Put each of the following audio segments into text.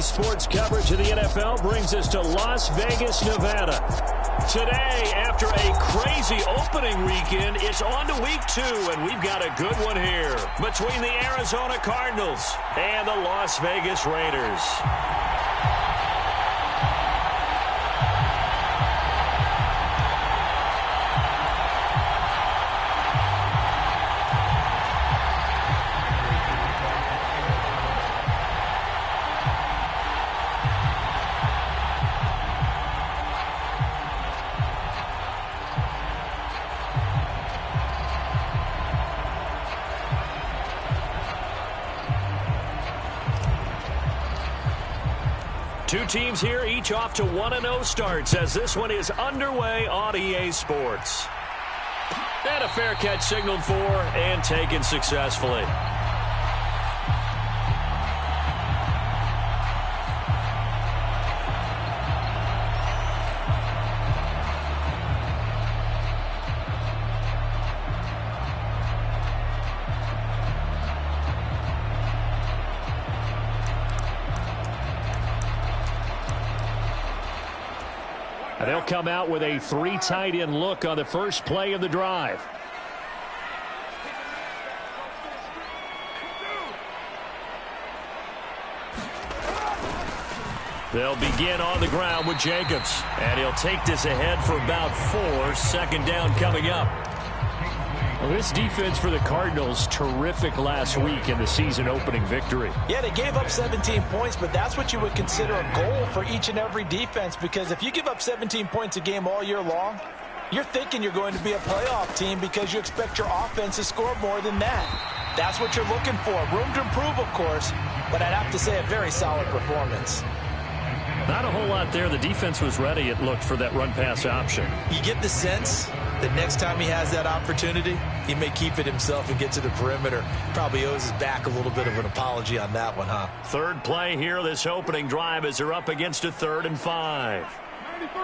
sports coverage of the NFL brings us to Las Vegas, Nevada. Today, after a crazy opening weekend, it's on to week 2, and we've got a good one here between the Arizona Cardinals and the Las Vegas Raiders. Two teams here, each off to 1-0 starts as this one is underway on EA Sports. And a fair catch signaled for and taken successfully. And they'll come out with a 3 tight end look on the first play of the drive. They'll begin on the ground with Jacobs. And he'll take this ahead for about 4. Second down coming up. Well, this defense for the Cardinals, terrific last week in the season-opening victory. Yeah, they gave up 17 points, but that's what you would consider a goal for each and every defense, because if you give up 17 points a game all year long, you're thinking you're going to be a playoff team because you expect your offense to score more than that. That's what you're looking for. Room to improve, of course, but I'd have to say a very solid performance. Not a whole lot there. The defense was ready, it looked, for that run-pass option. You get the sense that next time he has that opportunity, he may keep it himself and get to the perimeter. Probably owes his back a little bit of an apology on that one, huh? Third play here, this opening drive, as they're up against a 3rd and 5. 93.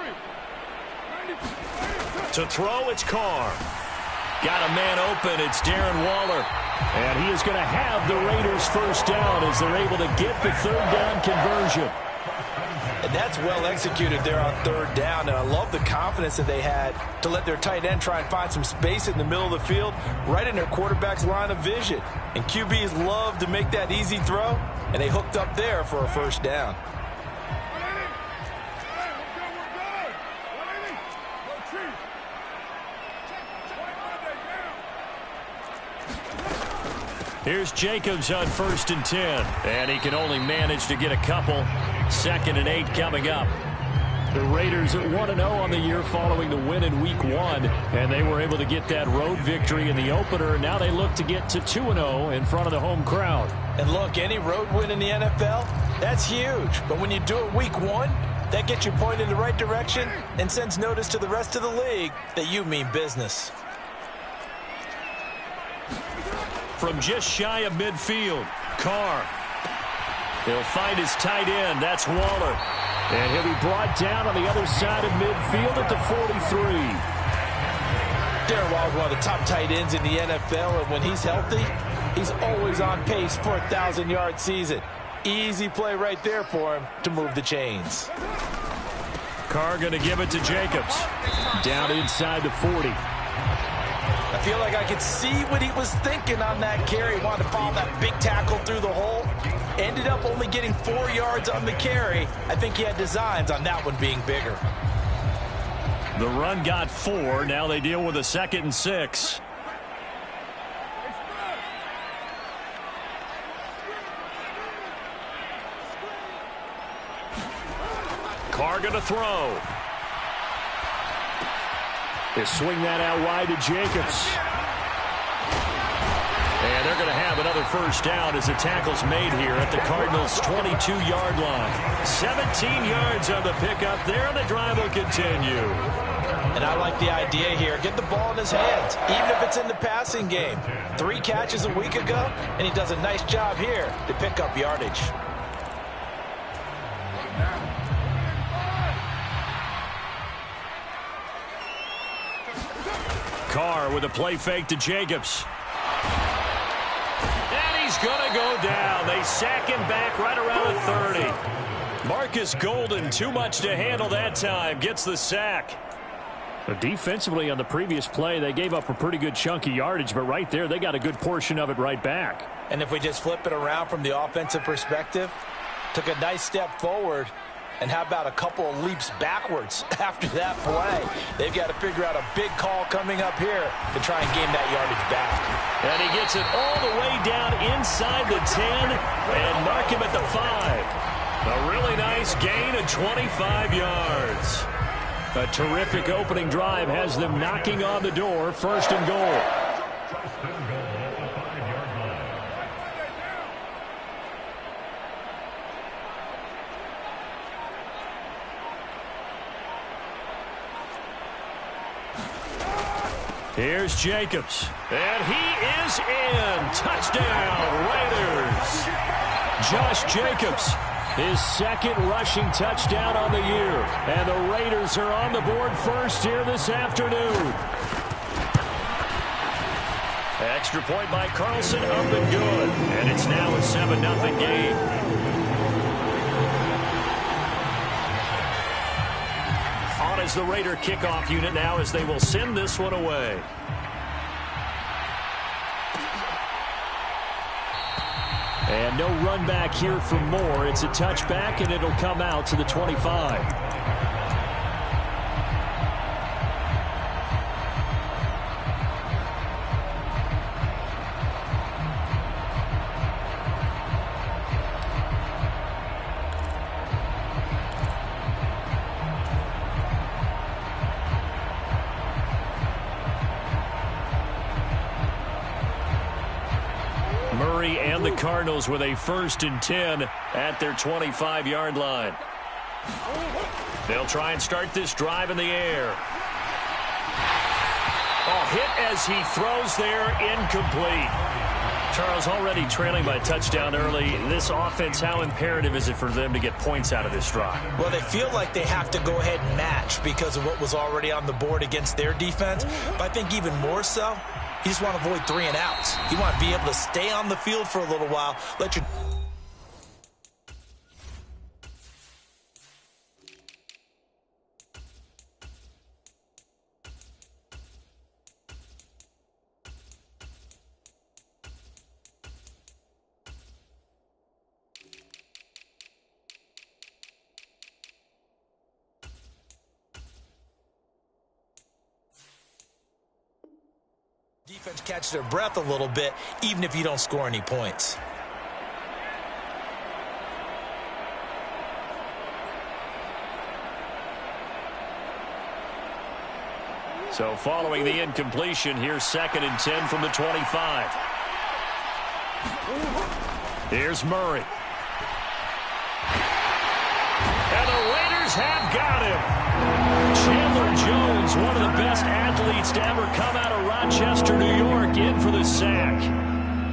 To throw, it's Carr. Got a man open, it's Darren Waller. And he is going to have the Raiders first down as they're able to get the 3rd down conversion. And that's well executed there on 3rd down. And I love the confidence that they had to let their tight end try and find some space in the middle of the field, right in their quarterback's line of vision. And QBs love to make that easy throw, and they hooked up there for a first down. Here's Jacobs on 1st and 10. And he can only manage to get a couple. 2nd and 8 coming up. The Raiders at 1-0 on the year following the win in Week 1. And they were able to get that road victory in the opener. Now they look to get to 2-0 in front of the home crowd. And look, any road win in the NFL, that's huge. But when you do it Week 1, that gets you pointed in the right direction and sends notice to the rest of the league that you mean business. From just shy of midfield, Carr. He'll find his tight end. That's Waller. And he'll be brought down on the other side of midfield at the 43. Darren Waller's one of the top tight ends in the NFL, and when he's healthy, he's always on pace for a 1,000-yard season. Easy play right there for him to move the chains. Carr going to give it to Jacobs. Down inside the 40. I feel like I could see what he was thinking on that carry. He wanted to follow that big tackle through the hole. Ended up only getting 4 yards on the carry. I think he had designs on that one being bigger. The run got 4. Now they deal with a 2nd and 6. Carr going to throw. They swing that out wide to Jacobs. And they're going to have another first down as the tackle's made here at the Cardinals' 22-yard line. 17 yards on the pickup there, and the drive will continue. And I like the idea here. Get the ball in his hands, even if it's in the passing game. 3 catches a week ago, and he does a nice job here to pick up yardage. Carr with a play fake to Jacobs. And he's going to go down. They sack him back right around the 30. Marcus Golden, too much to handle that time, gets the sack. But defensively on the previous play, they gave up a pretty good chunk of yardage, but right there, they got a good portion of it right back. And if we just flip it around from the offensive perspective, took a nice step forward, and how about a couple of leaps backwards after that play? They've got to figure out a big call coming up here to try and gain that yardage back. And he gets it all the way down inside the 10 and mark him at the 5. A really nice gain of 25 yards. A terrific opening drive has them knocking on the door, 1st and goal. Here's Jacobs, and he is in. Touchdown, Raiders. Josh Jacobs, his 2nd rushing touchdown on the year. And the Raiders are on the board first here this afternoon. Extra point by Carlson, up and good. And it's now a 7-0 game. On as the Raider kickoff unit now as they will send this one away. And no run back here for Moore. It's a touchback, and it'll come out to the 25. Murray and the Cardinals with a 1st and 10 at their 25-yard line. They'll try and start this drive in the air. Hit as he throws there, incomplete. Charles, already trailing by touchdown early. This offense, how imperative is it for them to get points out of this drive? Well, they feel like they have to go ahead and match because of what was already on the board against their defense. But I think even more so, you just want to avoid 3 and outs. You want to be able to stay on the field for a little while. Let your defense catch their breath a little bit, even if you don't score any points. So following the incompletion, here's 2nd and 10 from the 25. Here's Murray. And the Raiders have got him. Chandler Jones, one of the best athletes to ever come out of Rochester, New York, in for the sack.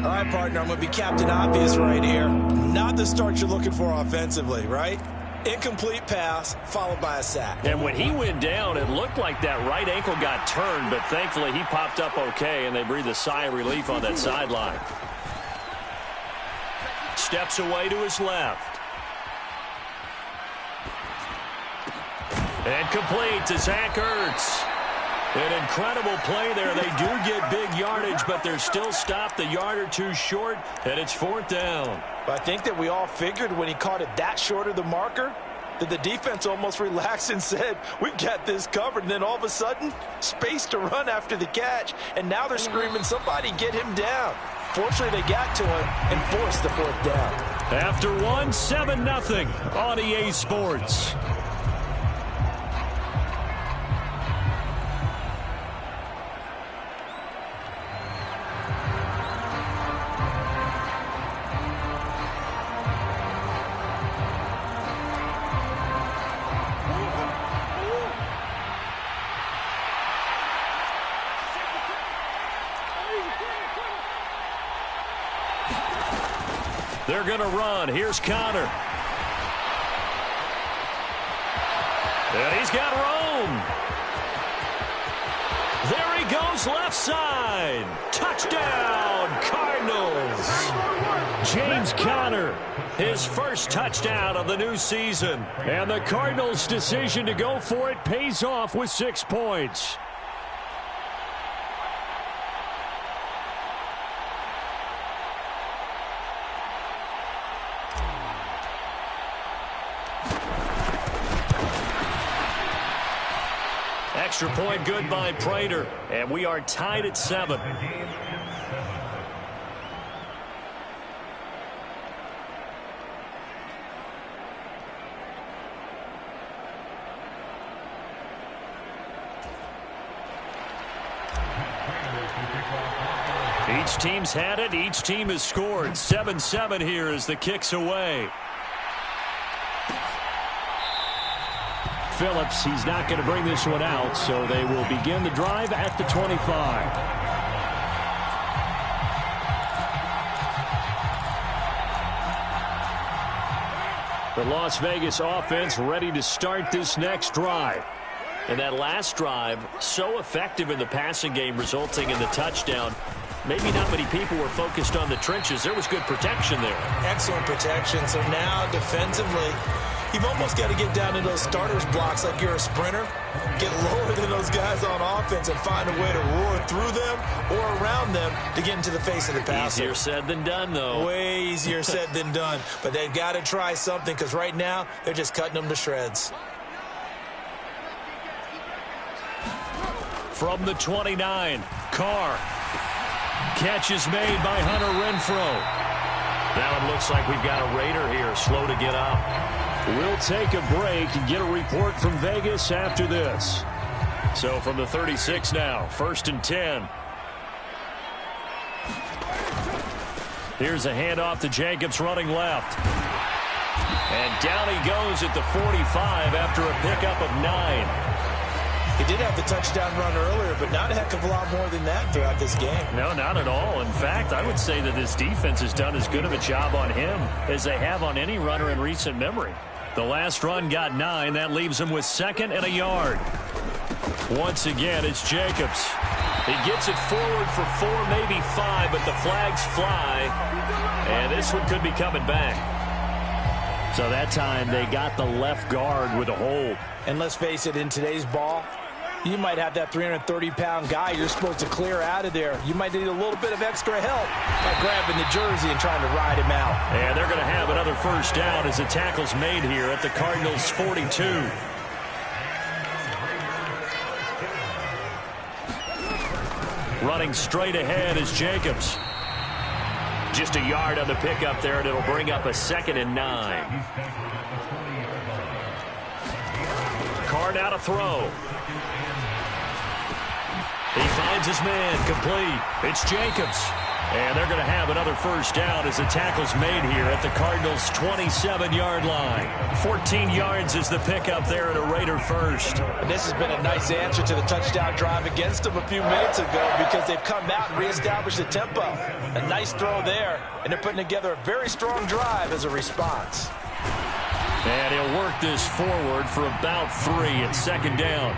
All right, partner, I'm going to be Captain Obvious right here. Not the start you're looking for offensively, right? Incomplete pass, followed by a sack. And when he went down, it looked like that right ankle got turned, but thankfully he popped up okay, and they breathed a sigh of relief on that sideline. Steps away to his left. And complete to Zach Ertz. An incredible play there. They do get big yardage, but they're still stopped a yard or two short, and it's 4th down. But I think that we all figured when he caught it that short of the marker that the defense almost relaxed and said, we got this covered. And then all of a sudden, space to run after the catch. And now they're screaming, somebody get him down. Fortunately, they got to him and forced the 4th down. After one, 7-0 on EA Sports. They're going to run. Here's Connor. And he's got Rome. There he goes, left side. Touchdown, Cardinals. James Conner, his first touchdown of the new season. And the Cardinals' decision to go for it pays off with 6 points. Extra point good by Prater, and we are tied at 7. Each team's had it. Each team has scored. 7-7 here as the kick's away. Phillips, he's not going to bring this one out, so they will begin the drive at the 25. The Las Vegas offense ready to start this next drive. And that last drive, so effective in the passing game, resulting in the touchdown. Maybe not many people were focused on the trenches. There was good protection there. Excellent protection. So now, defensively, you've almost got to get down to those starters blocks like you're a sprinter. Get lower than those guys on offense and find a way to roar through them or around them to get into the face of the passer. Easier said than done, though. Way easier said than done. But they've got to try something because right now they're just cutting them to shreds. From the 29, Carr. Catch is made by Hunter Renfrow. Now it looks like we've got a Raider here, slow to get up. We'll take a break and get a report from Vegas after this. So from the 36 now, 1st and 10. Here's a handoff to Jacobs running left. And down he goes at the 45 after a pickup of 9. He did have the touchdown run earlier, but not a heck of a lot more than that throughout this game. No, not at all. In fact, I would say that this defense has done as good of a job on him as they have on any runner in recent memory. The last run got 9. That leaves him with 2nd and a yard. Once again, it's Jacobs. He gets it forward for 4, maybe 5, but the flags fly. And this one could be coming back. So that time they got the left guard with a hold. And let's face it, in today's ball, you might have that 330-pound guy you're supposed to clear out of there. You might need a little bit of extra help by grabbing the jersey and trying to ride him out. And they're going to have another first down as the tackle's made here at the Cardinals' 42. Running straight ahead is Jacobs. Just a yard on the pickup there, and it'll bring up a 2nd and 9. Carr now to throw. He finds his man, complete. It's Jacobs. And they're going to have another first down as the tackle's made here at the Cardinals' 27-yard line. 14 yards is the pickup there at a Raider first. And this has been a nice answer to the touchdown drive against them a few minutes ago because they've come out and reestablished the tempo. A nice throw there, and they're putting together a very strong drive as a response. And he'll work this forward for about 3 at 2nd down.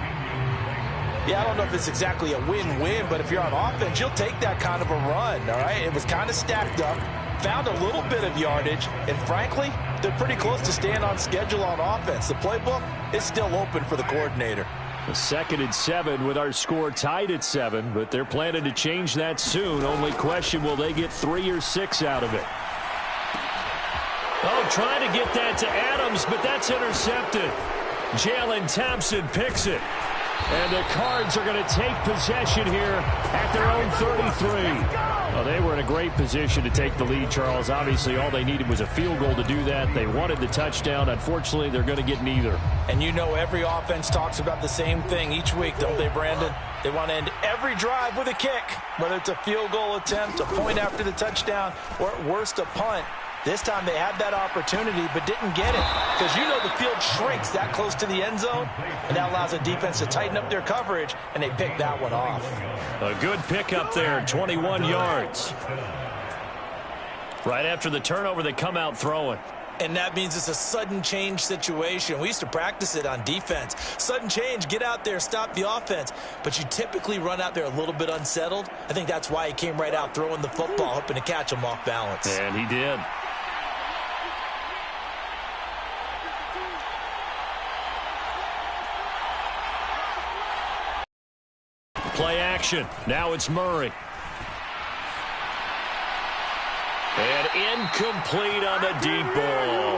Yeah, I don't know if it's exactly a win-win, but if you're on offense, you'll take that kind of a run, all right? It was kind of stacked up, found a little bit of yardage, and frankly, they're pretty close to staying on schedule on offense. The playbook is still open for the coordinator. 2nd and 7 with our score tied at 7, but they're planning to change that soon. Only question, will they get 3 or 6 out of it? Oh, trying to get that to Adams, but that's intercepted. Jalen Thompson picks it. And the Cards are going to take possession here at their own 33. Well, they were in a great position to take the lead, Charles. Obviously, all they needed was a field goal to do that. They wanted the touchdown. Unfortunately, they're going to get neither. And you know every offense talks about the same thing each week, don't they, Brandon? They want to end every drive with a kick, whether it's a field goal attempt, a point after the touchdown, or at worst, a punt. This time they had that opportunity but didn't get it because you know the field shrinks that close to the end zone, and that allows the defense to tighten up their coverage, and they picked that one off. A good pickup there, 21 yards. Right after the turnover, they come out throwing. And that means it's a sudden change situation. We used to practice it on defense. Sudden change, get out there, stop the offense. But you typically run out there a little bit unsettled. I think that's why he came right out throwing the football, hoping to catch him off balance. And he did. Play action. Now it's Murray. And incomplete on the deep ball.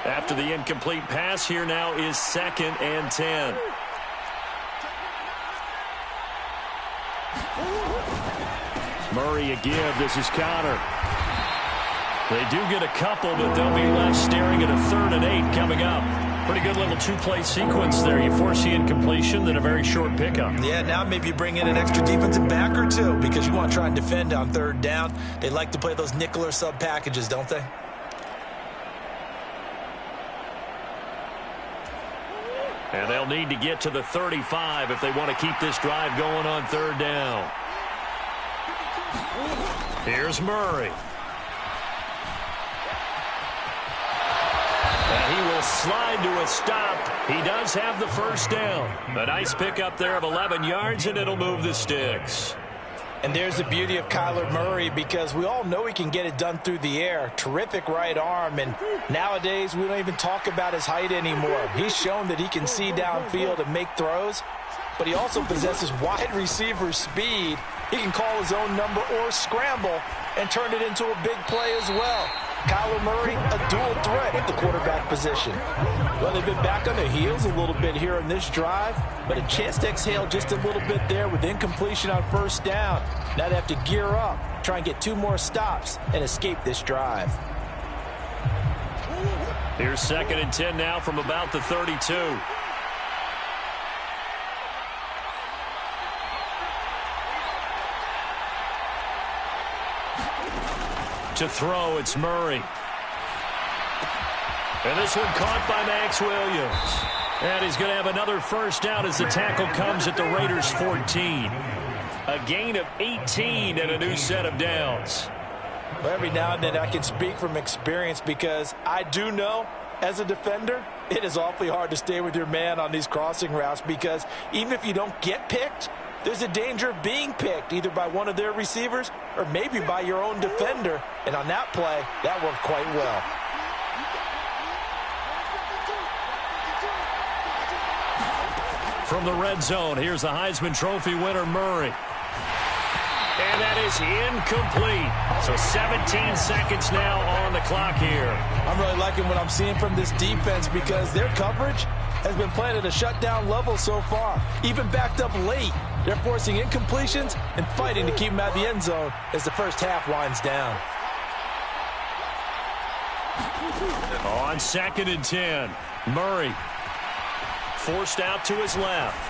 After the incomplete pass, here now is 2nd and 10. Murray a give. This is Connor. They do get a couple, but they'll be left staring at a 3rd and 8 coming up. Pretty good little two-play sequence there. You force the incompletion, then a very short pickup. Yeah, now maybe you bring in an extra defensive back or two because you want to try and defend on 3rd down. They like to play those nickel or sub packages, don't they? And they'll need to get to the 35 if they want to keep this drive going on 3rd down. Here's Murray. And he will slide to a stop. He does have the 1st down. A nice pickup there of 11 yards, and it'll move the sticks. And there's the beauty of Kyler Murray because we all know he can get it done through the air. Terrific right arm, and nowadays we don't even talk about his height anymore. He's shown that he can see downfield and make throws, but he also possesses wide receiver speed. He can call his own number or scramble and turn it into a big play as well. Kyler Murray, a dual threat at the quarterback position. Well, they've been back on their heels a little bit here in this drive, but a chance to exhale just a little bit there with incompletion on 1st down. Now they have to gear up, try and get 2 more stops, and escape this drive. Here's 2nd and 10 now from about the 32. To throw, it's Murray. And this one caught by Max Williams. And he's going to have another 1st down as the tackle comes at the Raiders' 14. A gain of 18 and a new set of downs. Well, every now and then I can speak from experience because I do know, as a defender, it is awfully hard to stay with your man on these crossing routes because even if you don't get picked, there's a danger of being picked either by one of their receivers or maybe by your own defender. And on that play, that worked quite well. From the red zone, here's the Heisman Trophy winner, Murray. And that is incomplete. So 17 seconds now on the clock here. I'm really liking what I'm seeing from this defense because their coverage has been playing at a shutdown level so far. Even backed up late, they're forcing incompletions and fighting to keep them out of the end zone as the 1st half winds down. On 2nd and 10, Murray forced out to his left.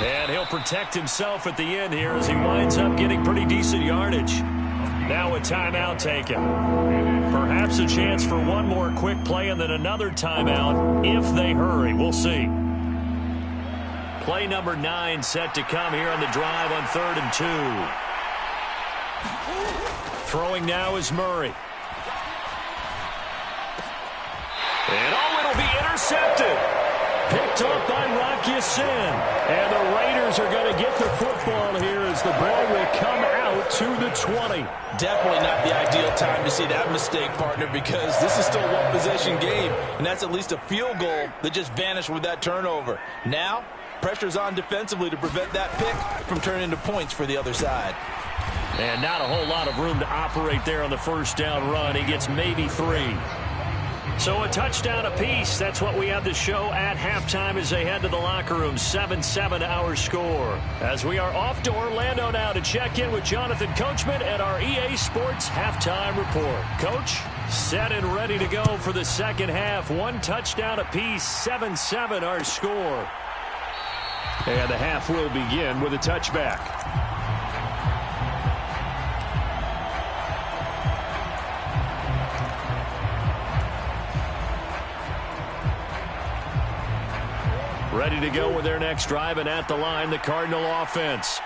And he'll protect himself at the end here as he winds up getting pretty decent yardage. Now a timeout taken. Perhaps a chance for one more quick play and then another timeout if they hurry. We'll see. Play number 9 set to come here on the drive on 3rd and 2. Throwing now is Murray. And it'll be intercepted. Picked up by Rock Ya-Sin. And the Raiders are going to get the football here as the ball will come out to the 20. Definitely not the ideal time to see that mistake, partner, because this is still a one-possession game, and that's at least a field goal that just vanished with that turnover. Now, pressure's on defensively to prevent that pick from turning into points for the other side. And not a whole lot of room to operate there on the 1st down run. He gets maybe 3. So a touchdown apiece. That's what we have to show at halftime as they head to the locker room. 7-7 our score. As we are off to Orlando now to check in with Jonathan Coachman at our EA Sports Halftime Report. Coach, set and ready to go for the 2nd half. 1 touchdown apiece. 7-7 our score. And the half will begin with a touchback. Ready to go with their next drive, and at the line, the Cardinal offense.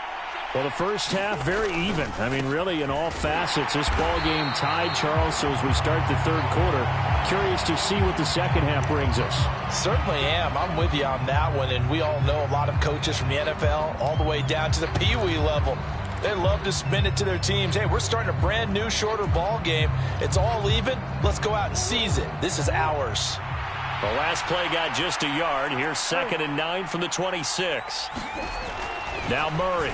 Well, the first half, very even. I mean, really, in all facets, this ball game tied, Charles. So as we start the third quarter, curious to see what the second half brings us. Certainly am. I'm with you on that one. And we all know a lot of coaches from the NFL all the way down to the Pee Wee level. They love to spin it to their teams. Hey, we're starting a brand new, shorter ball game. It's all even. Let's go out and seize it. This is ours. The last play got just a yard. Here's 2nd and 9 from the 26. Now Murray.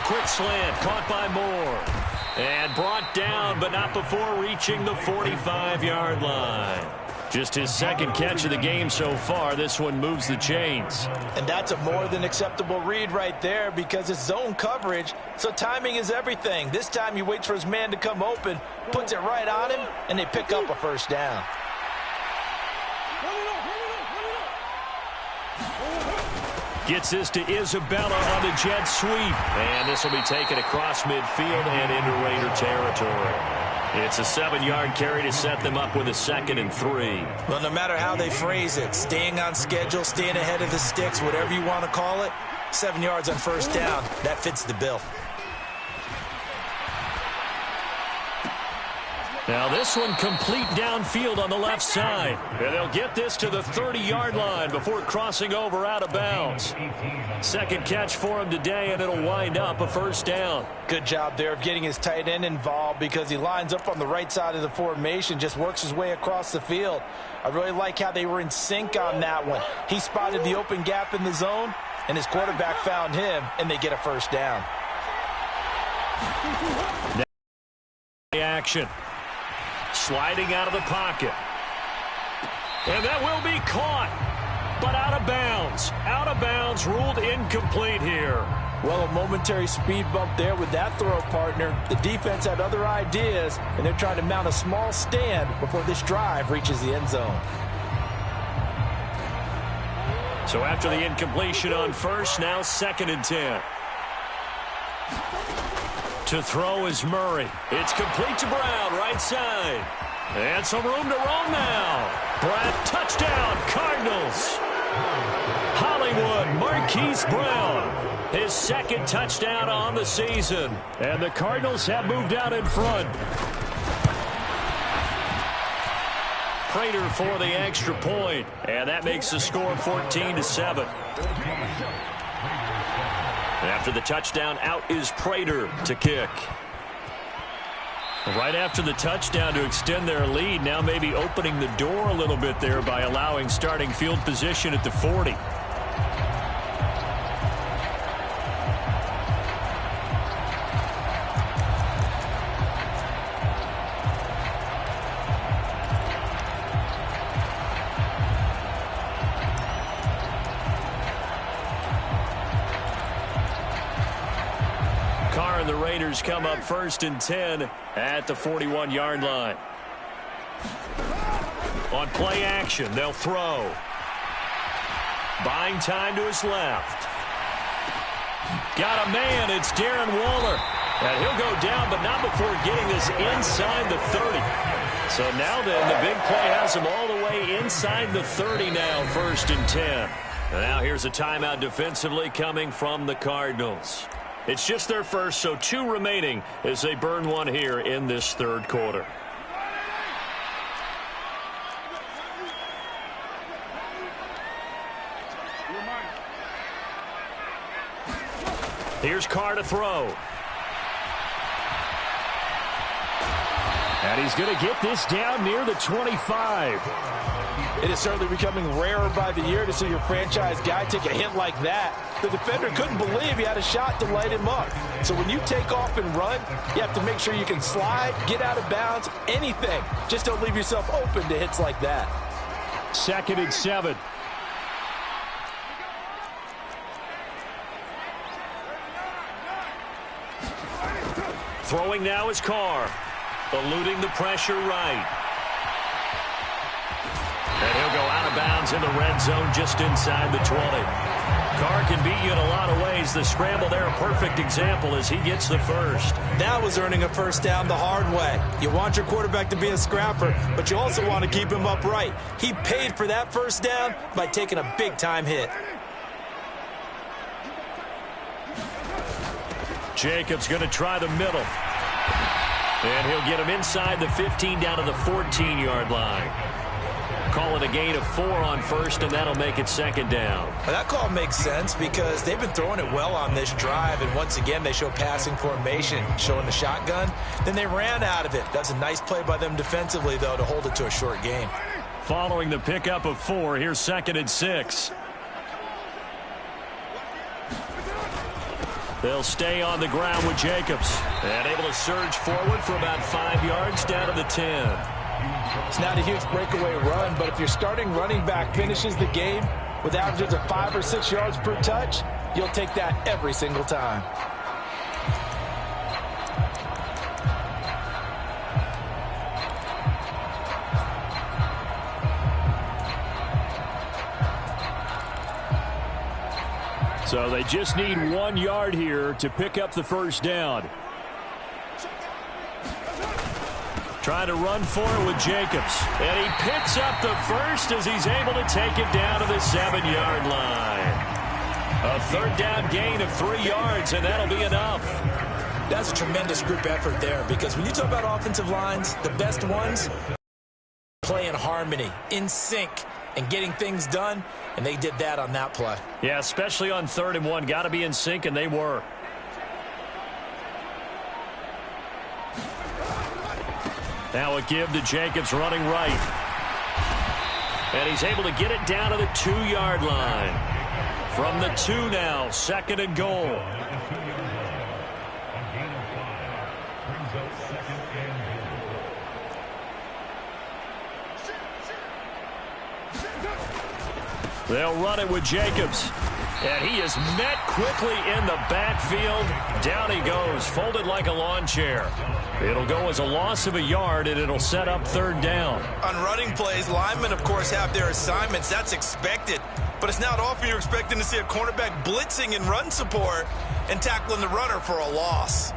Quick slant, caught by Moore. And brought down, but not before reaching the 45-yard line. Just his second catch of the game so far. This one moves the chains. And that's a more than acceptable read right there because it's zone coverage, so timing is everything. This time he waits for his man to come open, puts it right on him, and they pick up a first down. Gets this to Isabella on the jet sweep. And this will be taken across midfield and into Raider territory. It's a 7-yard carry to set them up with a 2nd and 3. Well, no matter how they phrase it, staying on schedule, staying ahead of the sticks, whatever you want to call it, 7 yards on first down, that fits the bill. Now this one complete downfield on the left side. And they'll get this to the 30-yard line before crossing over out of bounds. Second catch for him today, and it'll wind up a first down. Good job there of getting his tight end involved because he lines up on the right side of the formation, just works his way across the field. I really like how they were in sync on that one. He spotted the open gap in the zone, and his quarterback found him, and they get a first down. Action. Sliding out of the pocket. And that will be caught, but out of bounds. Out of bounds, ruled incomplete here. Well, a momentary speed bump there with that throw, partner. The defense had other ideas, and they're trying to mount a small stand before this drive reaches the end zone. So after the incompletion on first, now 2nd and 10. To throw is Murray. It's complete to Brown, right side. And some room to roam now. Brown, touchdown, Cardinals. Hollywood, Marquise Brown. His 2nd touchdown on the season. And the Cardinals have moved out in front. Prater for the extra point. And that makes the score 14-7. After the touchdown, out is Prater to kick. Right after the touchdown to extend their lead, now maybe opening the door a little bit there by allowing starting field position at the 40. The Raiders come up 1st and 10 at the 41-yard line. On play action, they'll throw. Buying time to his left. Got a man, it's Darren Waller. And he'll go down, but not before getting this inside the 30. So now then, the big play has him all the way inside the 30 now, 1st and 10. And now here's a timeout defensively coming from the Cardinals. It's just their first, so 2 remaining as they burn one here in this third quarter. Here's Carr to throw. And he's going to get this down near the 25. It is certainly becoming rarer by the year to see your franchise guy take a hit like that. The defender couldn't believe he had a shot to light him up. So when you take off and run, you have to make sure you can slide, get out of bounds, anything. Just don't leave yourself open to hits like that. 2nd and 7. Throwing now is Carr. Eluding the pressure right. And he'll go out of bounds in the red zone just inside the 20. Carr can beat you in a lot of ways. The scramble there, a perfect example as he gets the first. That was earning a first down the hard way. You want your quarterback to be a scrapper, but you also want to keep him upright. He paid for that first down by taking a big-time hit. Jacobs going to try the middle. And he'll get him inside the 15 down to the 14-yard line. Call it a gain of 4 on first, and that'll make it second down. Well, that call makes sense because they've been throwing it well on this drive, and once again they show passing formation, showing the shotgun. Then they ran out of it. That's a nice play by them defensively, though, to hold it to a short game. Following the pickup of 4, here's 2nd and 6. They'll stay on the ground with Jacobs. And able to surge forward for about 5 yards down to the 10. It's not a huge breakaway run, but if your starting running back finishes the game with averages of 5 or 6 yards per touch, you'll take that every single time. So they just need 1 yard here to pick up the first down. Trying to run for it with Jacobs. And he picks up the first as he's able to take it down to the 7-yard line. A third down gain of 3 yards, and that'll be enough. That's a tremendous group effort there because when you talk about offensive lines, the best ones play in harmony, in sync, and getting things done, and they did that on that play. Yeah, especially on 3rd and 1. Got to be in sync, and they were. Now a give to Jacobs running right. And he's able to get it down to the 2-yard line. From the 2 now, 2nd and goal. They'll run it with Jacobs. And he is met quickly in the backfield. Down he goes, folded like a lawn chair. It'll go as a loss of a yard, and it'll set up 3rd down. On running plays, linemen, of course, have their assignments. That's expected. But it's not often you're expecting to see a cornerback blitzing in run support and tackling the runner for a loss.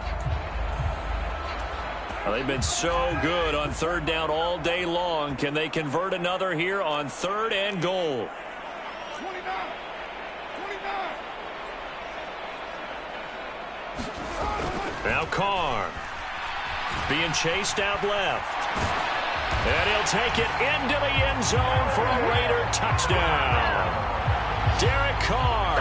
Well, they've been so good on 3rd down all day long. Can they convert another here on 3rd and goal? Now Carr being chased out left. And he'll take it into the end zone for a Raider touchdown. Derek Carr,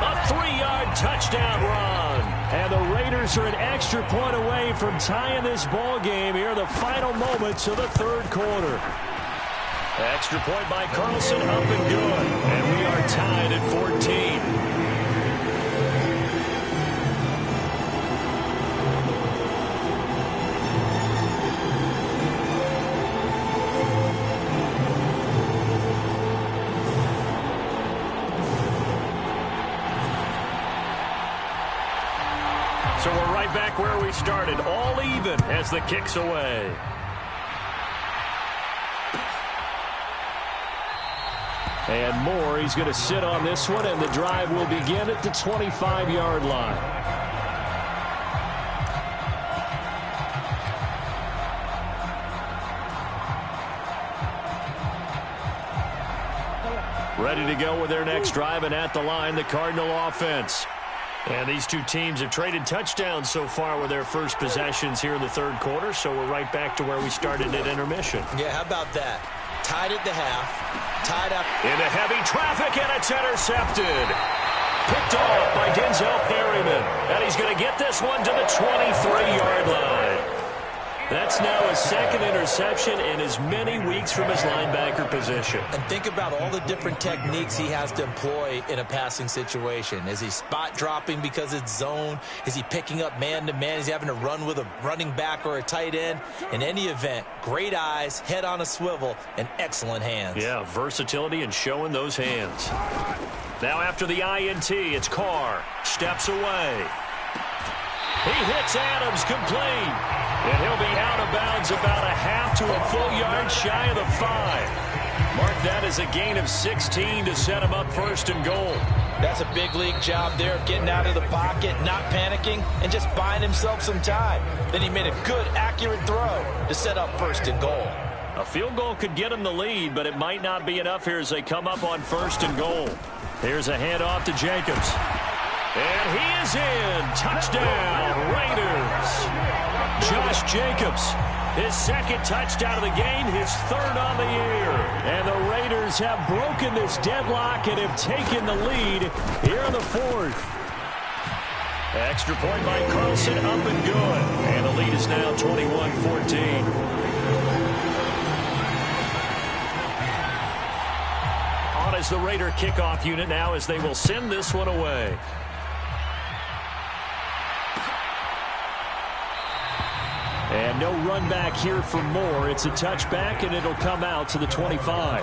a 3-yard touchdown run. And the Raiders are an extra point away from tying this ball game here in the final moments of the 3rd quarter. Extra point by Carlson, up and good. And we are tied at 14. So we're right back where we started, all even as the kick's away. And Moore, he's going to sit on this one, and the drive will begin at the 25-yard line. Ready to go with their next drive, and at the line, the Cardinal offense. And these two teams have traded touchdowns so far with their first possessions here in the 3rd quarter, so we're right back to where we started at intermission. Yeah, how about that? Tied at the half, tied up. Into heavy traffic, and it's intercepted. Picked off by Denzel Perryman. And he's going to get this one to the 23-yard line. That's now his 2nd interception in as many weeks from his linebacker position. And think about all the different techniques he has to employ in a passing situation. Is he spot dropping because it's zone? Is he picking up man-to-man? Is he having to run with a running back or a tight end? In any event, great eyes, head on a swivel, and excellent hands. Yeah, versatility and showing those hands. Now after the INT, it's Carr. Steps away. He hits Adams complete. And he'll be out of bounds about a half to a full yard shy of the 5. Mark that as a gain of 16 to set him up first and goal. That's a big league job there of getting out of the pocket, not panicking, and just buying himself some time. Then he made a good, accurate throw to set up first and goal. A field goal could get him the lead, but it might not be enough here as they come up on first and goal. Here's a handoff to Jacobs. And he is in. Touchdown, Raiders. Josh Jacobs, his second touchdown of the game, his third on the year. And the Raiders have broken this deadlock and have taken the lead here in the fourth. Extra point by Carlson, up and good. And the lead is now 21-14. On as the Raider kickoff unit now as they will send this one away. And no run back here for Moore. It's a touchback, and it'll come out to the 25.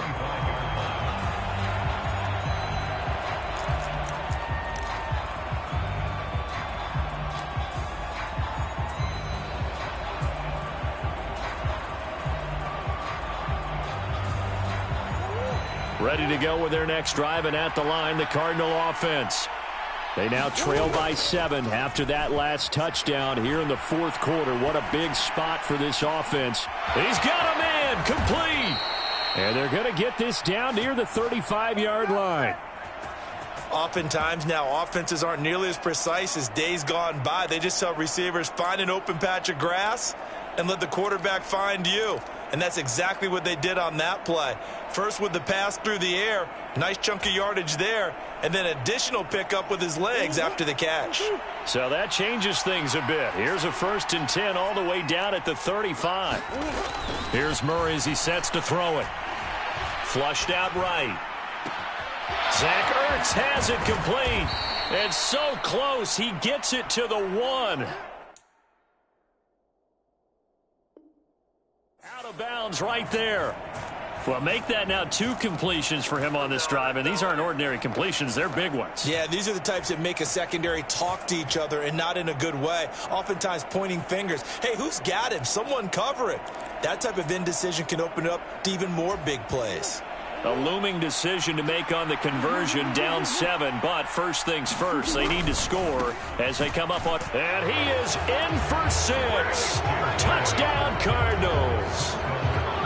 Ready to go with their next drive, and at the line, the Cardinal offense. They now trail by 7 after that last touchdown here in the fourth quarter. What a big spot for this offense. He's got a man complete. And they're going to get this down near the 35-yard line. Oftentimes now, offenses aren't nearly as precise as days gone by. They just tell receivers, find an open patch of grass and let the quarterback find you. And that's exactly what they did on that play. First with the pass through the air, nice chunk of yardage there, and then additional pickup with his legs after the catch. So that changes things a bit. Here's a 1st and 10 all the way down at the 35. Here's Murray as he sets to throw it. Flushed out right. Zach Ertz has it complete. And so close, he gets it to the 1. Out of bounds right there. Well, make that now 2 completions for him on this drive, and these aren't ordinary completions. They're big ones. Yeah, these are the types that make a secondary talk to each other and not in a good way. Oftentimes pointing fingers. Hey, who's got him? Someone cover it. That type of indecision can open up to even more big plays. A looming decision to make on the conversion, down 7, but first things first, they need to score as they come up on, and he is in for 6. Touchdown, Cardinals.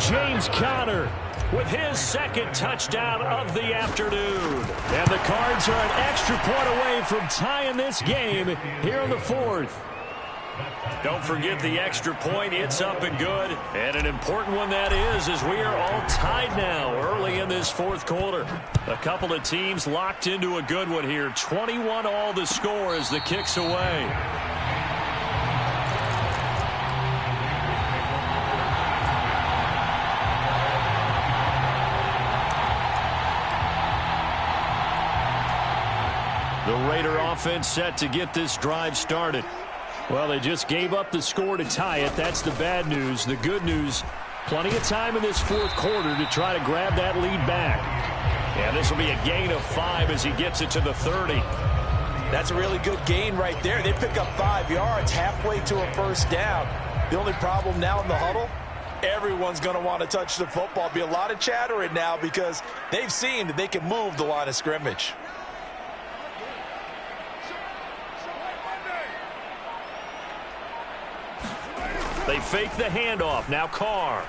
James Conner with his second touchdown of the afternoon. And the Cards are an extra point away from tying this game here in the fourth. Don't forget the extra point. It's up and good. And an important one that is, as we are all tied now early in this fourth quarter. A couple of teams locked into a good one here. 21 all the score as the kick's away. The Raider offense set to get this drive started. Well, they just gave up the score to tie it. That's the bad news. The good news, plenty of time in this fourth quarter to try to grab that lead back. And this will be a gain of 5 as he gets it to the 30. That's a really good gain right there. They pick up 5 yards halfway to a first down. The only problem now in the huddle, everyone's going to want to touch the football. Be a lot of chattering now because they've seen that they can move the line of scrimmage. They fake the handoff. Now Carr.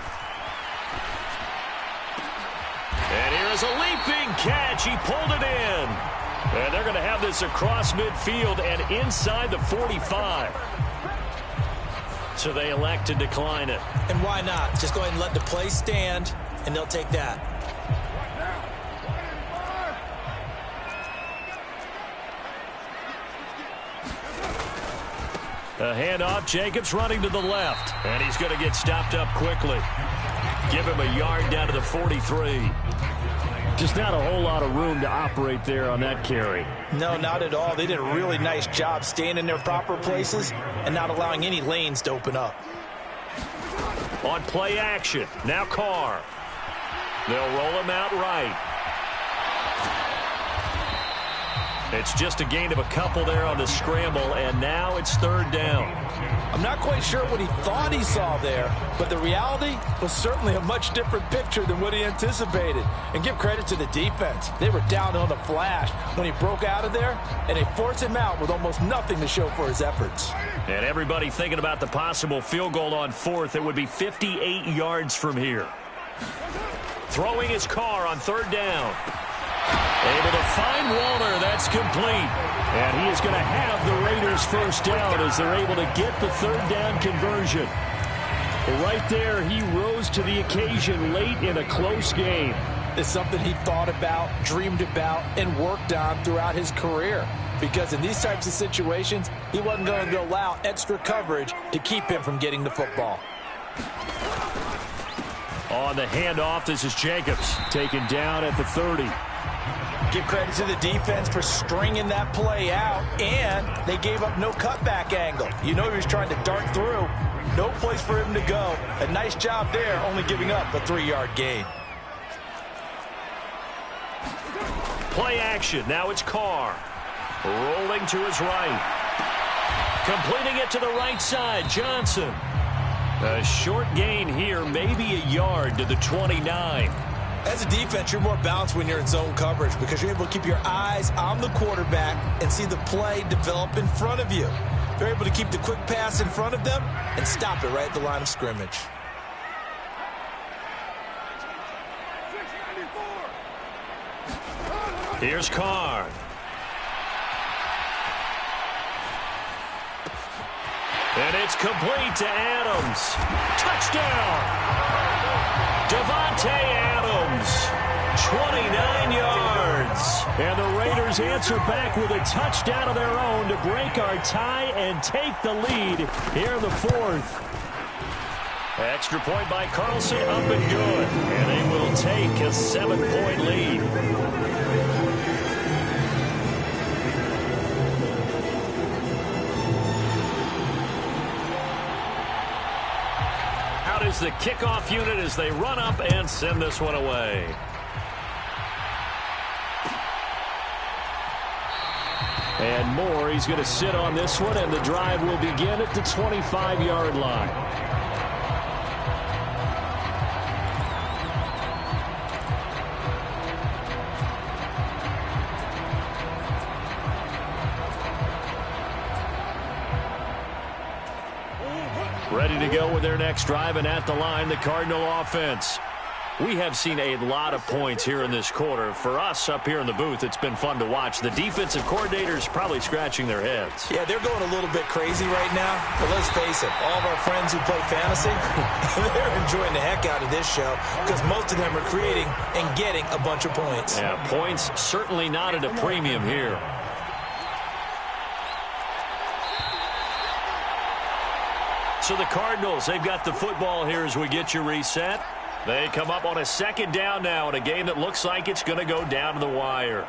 And here's a leaping catch. He pulled it in. And they're going to have this across midfield and inside the 45. So they elect to decline it. And why not? Just go ahead and let the play stand, and they'll take that. A handoff, Jacobs running to the left. And he's going to get stopped up quickly. Give him a yard down to the 43. Just not a whole lot of room to operate there on that carry. No, not at all. They did a really nice job staying in their proper places and not allowing any lanes to open up. On play action, now Carr. They'll roll him out right. It's just a gain of a couple there on the scramble, and now it's third down. I'm not quite sure what he thought he saw there, but the reality was certainly a much different picture than what he anticipated. And give credit to the defense. They were down on the flash when he broke out of there, and they forced him out with almost nothing to show for his efforts. And everybody thinking about the possible field goal on fourth. It would be 58 yards from here. Throwing his car on third down. Able to find Walner. That's complete. And he is going to have the Raiders first down as they're able to get the third down conversion. Right there, he rose to the occasion late in a close game. It's something he thought about, dreamed about, and worked on throughout his career. Because in these types of situations, he wasn't going to allow extra coverage to keep him from getting the football. On the handoff, this is Jacobs. Taken down at the 30. Give credit to the defense for stringing that play out, and they gave up no cutback angle. You know he was trying to dart through. No place for him to go. A nice job there, only giving up a 3-yard gain. Play action. Now it's Carr. Rolling to his right. Completing it to the right side. Johnson. A short gain here, maybe a yard to the 29. As a defense, you're more balanced when you're in zone coverage because you're able to keep your eyes on the quarterback and see the play develop in front of you. They're able to keep the quick pass in front of them and stop it right at the line of scrimmage. Here's Carr. And it's complete to Adams. Touchdown! Devontae Adams, 29 yards. And the Raiders answer back with a touchdown of their own to break our tie and take the lead here in the fourth. Extra point by Carlson, up and good. And they will take a 7-point lead. Is the kickoff unit as they run up and send this one away. And Moore, he's going to sit on this one, and the drive will begin at the 25-yard line. Ready to go with their next drive, and at the line, the Cardinal offense. We have seen a lot of points here in this quarter. For us up here in the booth, it's been fun to watch. The defensive coordinators probably scratching their heads. Yeah, they're going a little bit crazy right now. But let's face it, all of our friends who play fantasy, they're enjoying the heck out of this show because most of them are creating and getting a bunch of points. Yeah, points certainly not at a premium here. So the Cardinals, they've got the football here as we get you reset. They come up on a second down now in a game that looks like it's going to go down to the wire.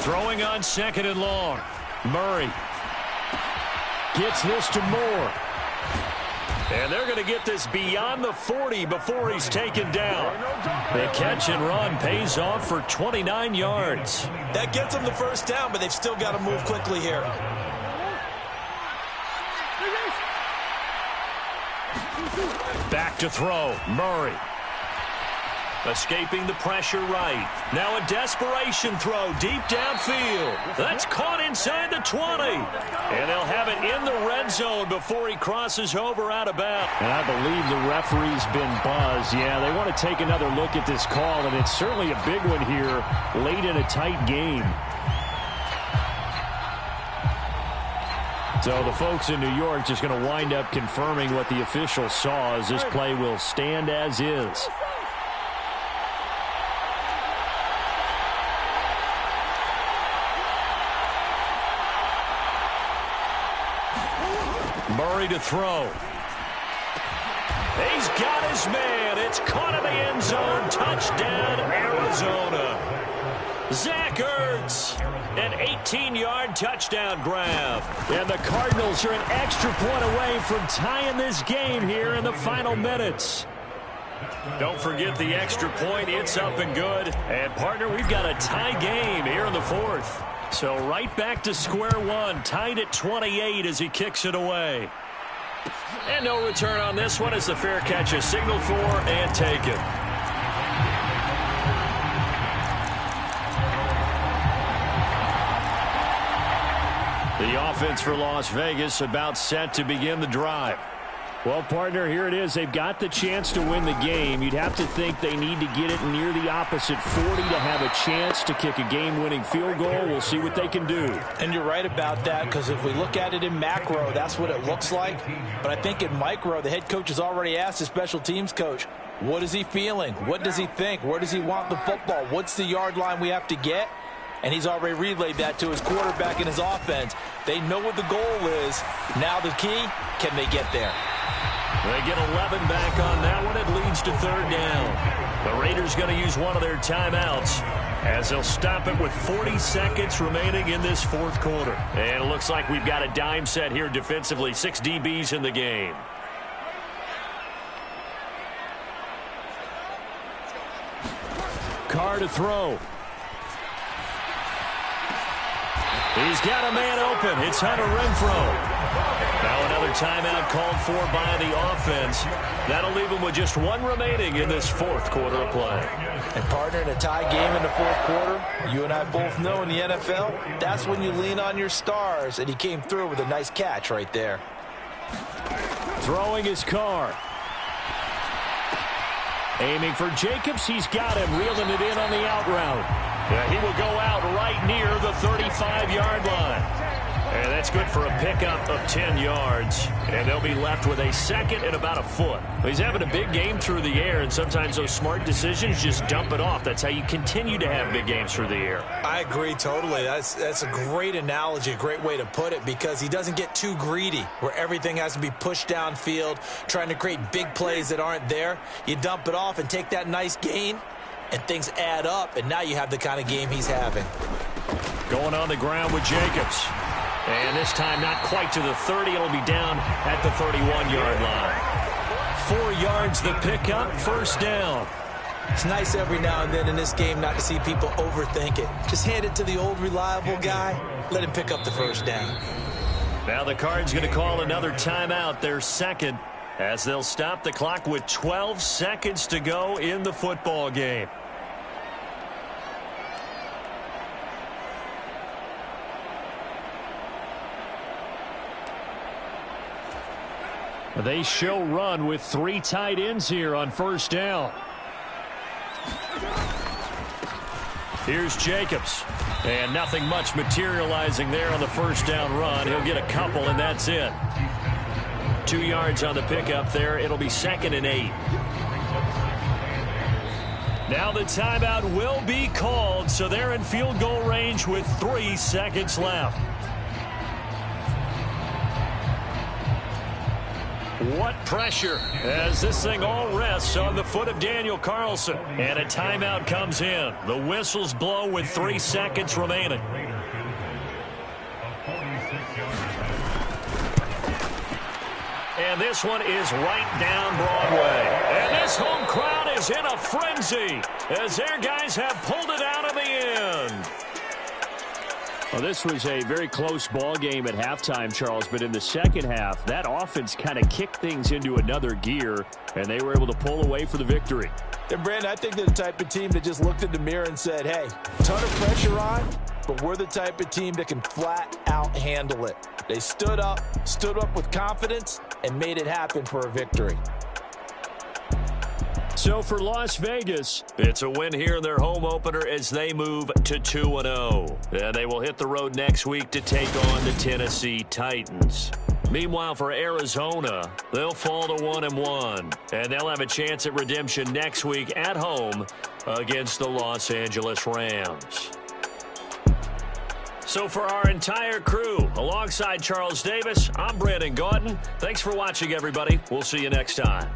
Throwing on second and long. Murray gets this to Moore. And they're going to get this beyond the 40 before he's taken down. The catch and run pays off for 29 yards. That gets them the first down, but they've still got to move quickly here. Back to throw. Murray. Escaping the pressure right. Now a desperation throw deep downfield. That's caught inside the 20. And they'll have it in the red zone before he crosses over out of bounds. And I believe the referee's been buzzed. Yeah, they want to take another look at this call, and it's certainly a big one here late in a tight game. So the folks in New York just going to wind up confirming what the official saw as this play will stand as is. Murray to throw. He's got his man. It's caught in the end zone. Touchdown, Arizona. Zach Ertz, an 18-yard touchdown grab. And the Cardinals are an extra point away from tying this game here in the final minutes. Don't forget the extra point. It's up and good. And, partner, we've got a tie game here in the fourth. So right back to square one, tied at 28 as he kicks it away. And no return on this one as the fair catch is signaled for and taken. The offense for Las Vegas about set to begin the drive. Well, partner, here it is. They've got the chance to win the game. You'd have to think they need to get it near the opposite 40 to have a chance to kick a game-winning field goal. We'll see what they can do. And you're right about that, because if we look at it in macro, that's what it looks like. But I think in micro, the head coach has already asked the special teams coach, what is he feeling? What does he think? Where does he want the football? What's the yard line we have to get? And he's already relayed that to his quarterback and his offense. They know what the goal is. Now the key, can they get there? They get 11 back on that one. It leads to third down. The Raiders going to use one of their timeouts as they'll stop it with 40 seconds remaining in this fourth quarter. And it looks like we've got a dime set here defensively. 6 DBs in the game. Carr to throw. He's got a man open. It's Hunter Renfrow. Now another timeout called for by the offense. That'll leave him with just one remaining in this fourth quarter of play. And, partner, in a tie game in the fourth quarter, you and I both know in the NFL, that's when you lean on your stars, and he came through with a nice catch right there. Throwing his Carr. Aiming for Jacobs. He's got him, reeling it in on the out route. Yeah, he will go out right near the 35-yard line. And that's good for a pickup of 10 yards. And they'll be left with a second and about a foot. He's having a big game through the air, and sometimes those smart decisions just dump it off. That's how you continue to have big games through the air. I agree totally. That's a great analogy, a great way to put it, because he doesn't get too greedy where everything has to be pushed downfield, trying to create big plays that aren't there. You dump it off and take that nice gain, and things add up, and now you have the kind of game he's having. Going on the ground with Jacobs. And this time not quite to the 30. It'll be down at the 31-yard line. 4 yards the pickup, first down. It's nice every now and then in this game not to see people overthink it. Just hand it to the old reliable guy. Let him pick up the first down. Now the Cards going to call another timeout, their second, as they'll stop the clock with 12 seconds to go in the football game. They show run with 3 tight ends here on first down. Here's Jacobs. And nothing much materializing there on the first down run. He'll get a couple, and that's it. 2 yards on the pickup there. It'll be 2nd and 8. Now the timeout will be called, so they're in field goal range with 3 seconds left. What pressure as this thing all rests on the foot of Daniel Carlson. And a timeout comes in. The whistles blow with 3 seconds remaining. And this one is right down Broadway. And this home crowd is in a frenzy as their guys have pulled it out in the end. Well, this was a very close ball game at halftime, Charles, but in the second half, that offense kind of kicked things into another gear, and they were able to pull away for the victory. And, Brandon, I think they're the type of team that just looked in the mirror and said, hey, ton of pressure on, but we're the type of team that can flat out handle it. They stood up with confidence, and made it happen for a victory. So for Las Vegas, it's a win here in their home opener as they move to 2-0. And they will hit the road next week to take on the Tennessee Titans. Meanwhile, for Arizona, they'll fall to 1-1. And they'll have a chance at redemption next week at home against the Los Angeles Rams. So for our entire crew, alongside Charles Davis, I'm Brandon Gaudin. Thanks for watching, everybody. We'll see you next time.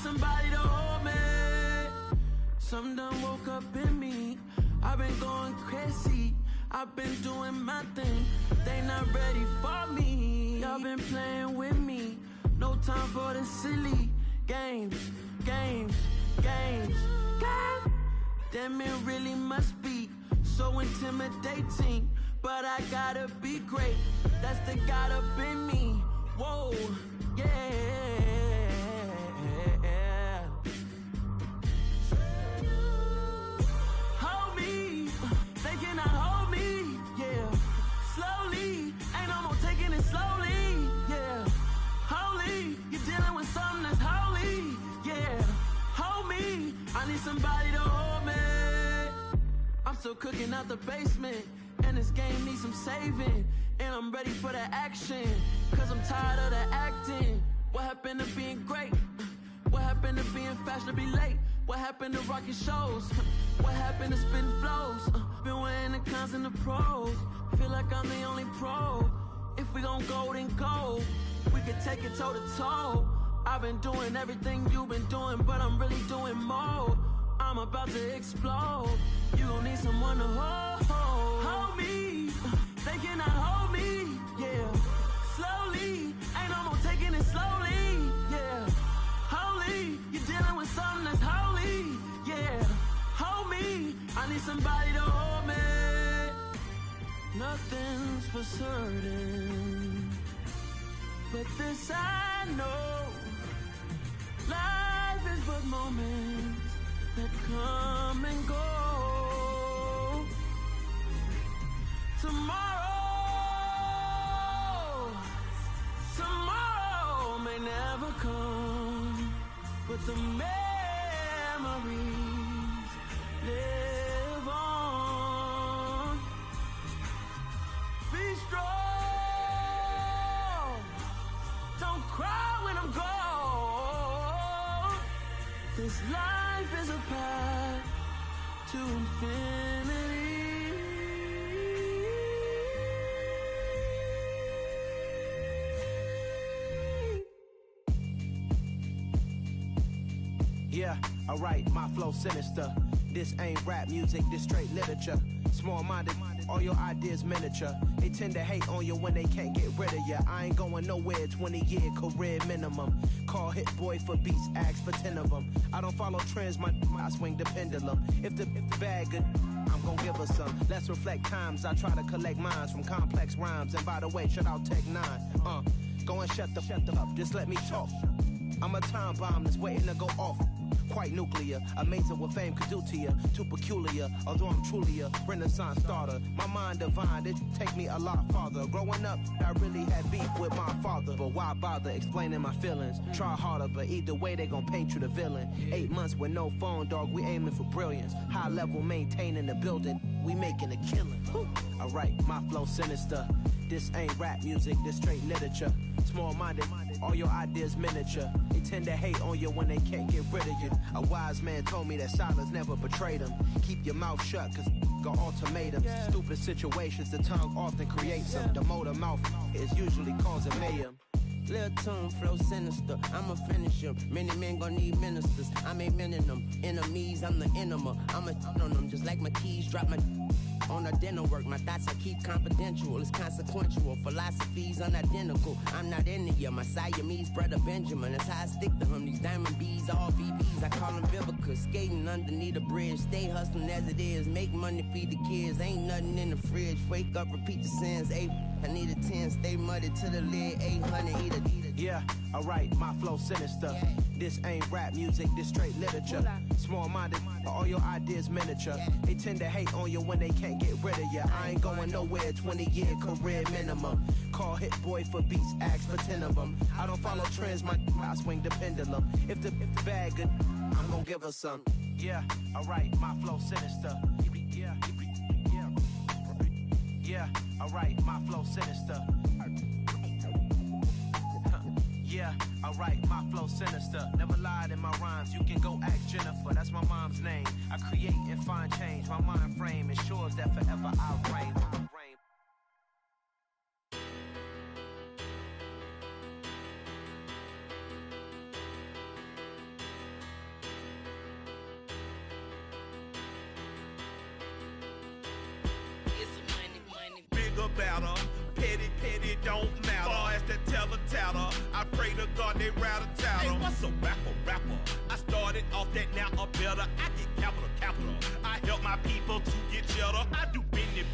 Somebody to hold me. Something done woke up in me. I've been going crazy. I've been doing my thing. They not ready for me. Y'all been playing with me. No time for the silly games. Games. Damn, it really must be so intimidating. But I gotta be great. That's the God up in me. Whoa, yeah. Somebody to hold me. I'm still cooking out the basement, and this game needs some saving. And I'm ready for the action, cause I'm tired of the acting. What happened to being great? What happened to being fashionably late? What happened to rocking shows? What happened to spitting flows? Been weighing the cons and the pros. Feel like I'm the only pro. If we gon' go, then go. We could take it toe to toe. I've been doing everything you've been doing, but I'm really doing more. I'm about to explode. You gon' need someone to hold me. They cannot hold me, yeah. Slowly, ain't no more taking it slowly, yeah. Holy, you're dealing with something that's holy, yeah. Hold me, I need somebody to hold me. Nothing's for certain, but this I know. Life is but moments that come and go. Tomorrow may never come, but the memories live on. Be strong, don't cry when I'm gone. This life is a path to infinity. Yeah, alright, my flow sinister. This ain't rap music, this straight literature. Small-minded, all your ideas miniature. They tend to hate on you when they can't get rid of you. I ain't going nowhere, 20-year career minimum. Call Hit Boy for beats, ask for 10 of them. I don't follow trends, I swing the pendulum. If the bag good, I'm gon' give her some. Let's reflect times, I try to collect minds from complex rhymes. And by the way, shout out Tech 9. Go and shut the up, just let me talk. I'm a time bomb that's waiting to go off. Quite nuclear, amazing what fame could do to you. Too peculiar, although I'm truly a renaissance starter. My mind divine, it take me a lot farther. Growing up, I really had beef with my father. But why bother explaining my feelings? Try harder, but either way they gon' paint you the villain. 8 months with no phone, dog, we aiming for brilliance. High level maintaining the building, we making a killing. Alright, my flow sinister. This ain't rap music, this straight literature. Small-minded, all your ideas miniature. They tend to hate on you when they can't get rid of you. A wise man told me that silence never betrayed him. Keep your mouth shut, cause got ultimatums. Stupid situations, the tongue often creates them. The motor mouth is usually causing mayhem. Lil' tune, flow sinister, I'ma finish him. Many men gon' need ministers, I'm a men in them. Enemies, I'm the enema. I'm on them, just like my keys, drop my on a dinner work. My thoughts I keep confidential, it's consequential. Philosophies unidentical, I'm not into you. My Siamese brother Benjamin, that's how I stick to him. These diamond bees, all BBs, I call them Vivica. Skating underneath a bridge, stay hustling as it is. Make money, feed the kids, ain't nothing in the fridge. Wake up, repeat the sins, I need a 10, stay muddy to the lid, 800, eat a. Yeah, alright, my flow sinister. This ain't rap music, this straight literature. Small-minded, all your ideas miniature. They tend to hate on you when they can't get rid of you. I ain't going nowhere, 20-year career minimum. Call Hit Boy for beats, ask for 10 of them. I don't follow trends, I swing the pendulum. If the bag good, I'm gon' give her some. Yeah, alright, my flow sinister. Yeah, alright, my flow sinister. Yeah, alright, my flow sinister. Never lied in my rhymes, you can go ask Jennifer. That's my mom's name. I create and find change. My mind frame ensures that forever I reign. Better, petty, don't matter. Far as that tatter, I pray to God they rattle tattle. Hey, what's a rapper? I started off that, now I'm better. I get capital. I help my people to get cheddar. I do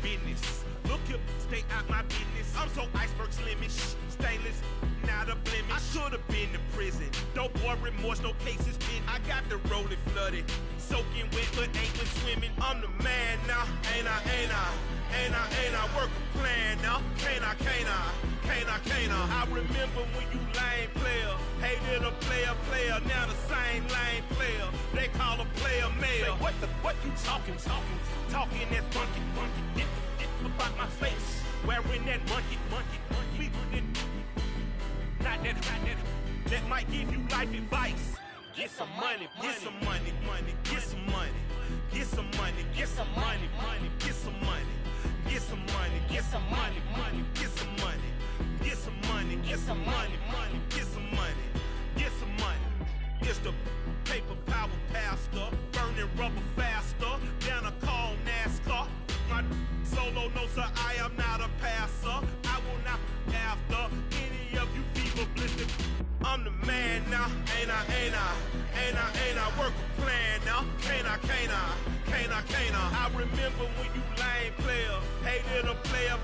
business. Look here, stay out my business. I'm so iceberg slimish, stainless, not a blemish. I should've been in prison. No boy remorse, no cases pinned. I got the rolling flooded, soaking wet, but ain't been swimming. I'm the man now, ain't I? Work a plan now, can't I? I remember when you lame player, hated a player, now the same lame player. They call a player mayor. Say, what you talking that funky, get about my face, wearing that monkey. We not that, that might give you life advice. Get some money, get some money, get some money, get some money, get some money, get some money. Get some money, get some money, get some money, get some money, get some money, get some money, get some money. It's the paper power pastor, burning rubber faster, down a call NASCAR. My solo, no sir, I am not a passer. I will not after any of you fever blistered. I'm the man now, ain't I? Work a plan now, can't I? I remember when you lame player, hated a player,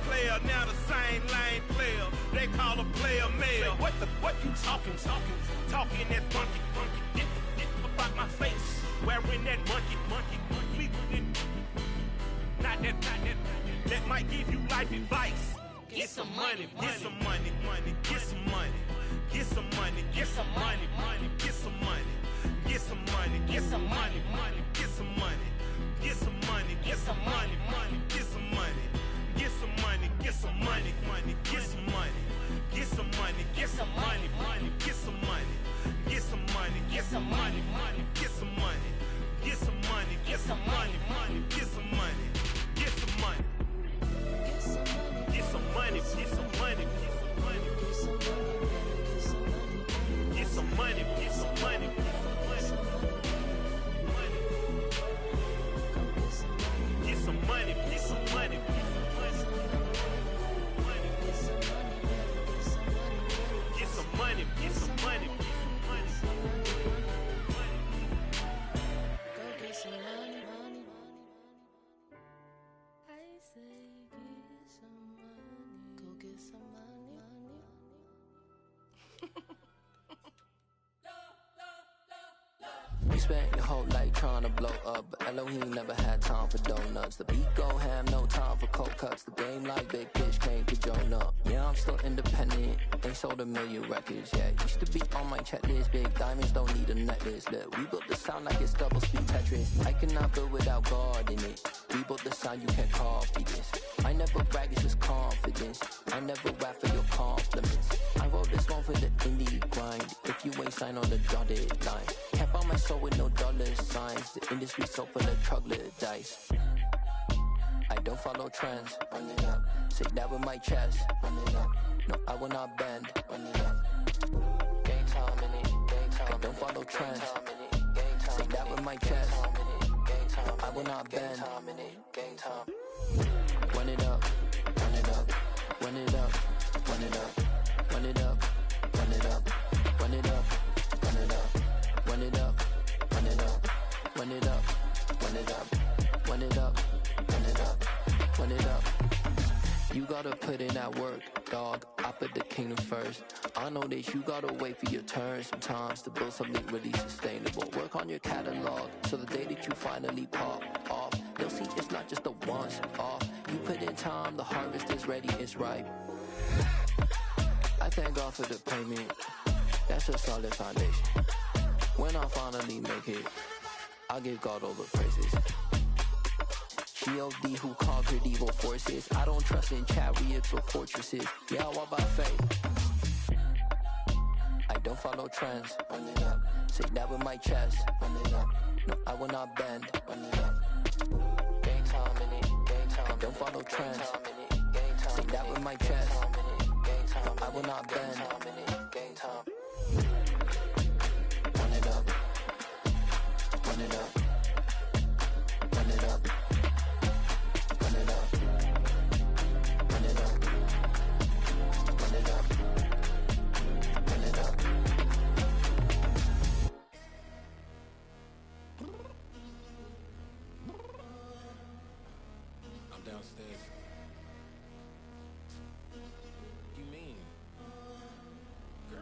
now the same lame player. They call a player mayor. Say, what you talking that funky, get about my face, wearing that monkey. We not that might give you life some money, get some money, money, get some money, get some money, get some money, money, get some money, get some money, get some money, money, get some money, get some money, get some money, money, get some money, get some money, get some money, money, get some money, get some money, get some money, money, get some money, get some money, get some money, money, get some money, get some money, get some money, money, get some money, get some money. Get some money, get some money, get some money, get some money, get some money, get some money, get some money, get some money, get some money, get some money. You spent your whole life trying to blow up, but Elohim never had time for donuts. The beat go ham, no time for cold cuts. The game like Big Bitch came to join up. Yeah, I'm still independent, they sold 1 million records. Yeah, used to be on my checklist. Big diamonds don't need a necklace. Look, we built the sound like it's double speed Tetris. I cannot build without God in it. We built the sound, you can't copy this. I never brag, it's just confidence. I never rap for your compliments. I wrote this one for the indie grind. If you ain't signed on the dotted line, can't buy my soul with no dollar signs. The industry so full of troglodytes. I don't follow trends. Run it up. Say that with my chest. Run it up. No, I will not bend. Run it up. Game time in it. Game time. I don't follow trends. Say that with my chest. No, I will not bend. Game time. Run it up. Run it up. Run it up. Run it up. Run it up. Run it up. Run it up. Run it up. Run it up. Run it up. Run it up. Run it up. Run it up. Run it up. Run it up. You gotta put in that work, dog. I put the kingdom first. I know that you gotta wait for your turn sometimes to build something really sustainable. Work on your catalog, so the day that you finally pop off, you'll see it's not just a once off. You put in time, the harvest is ready, it's ripe. I thank God for the payment. That's a solid foundation. When I finally make it, I'll give God all the praises. G.O.D. who conquered evil forces. I don't trust in chariots or fortresses. Yeah, I walk by faith. I don't follow trends. Run it up. Say that with my chest. Run it up. No, I will not bend. Run it up. Game time in it. Game time. I don't follow trends. Say that with my chest. No, I will not bend. Game time. Run it up. Run it up. Run it up. Run it up. Run it up. Run it up. Run it up. I'm downstairs. You mean? Girl,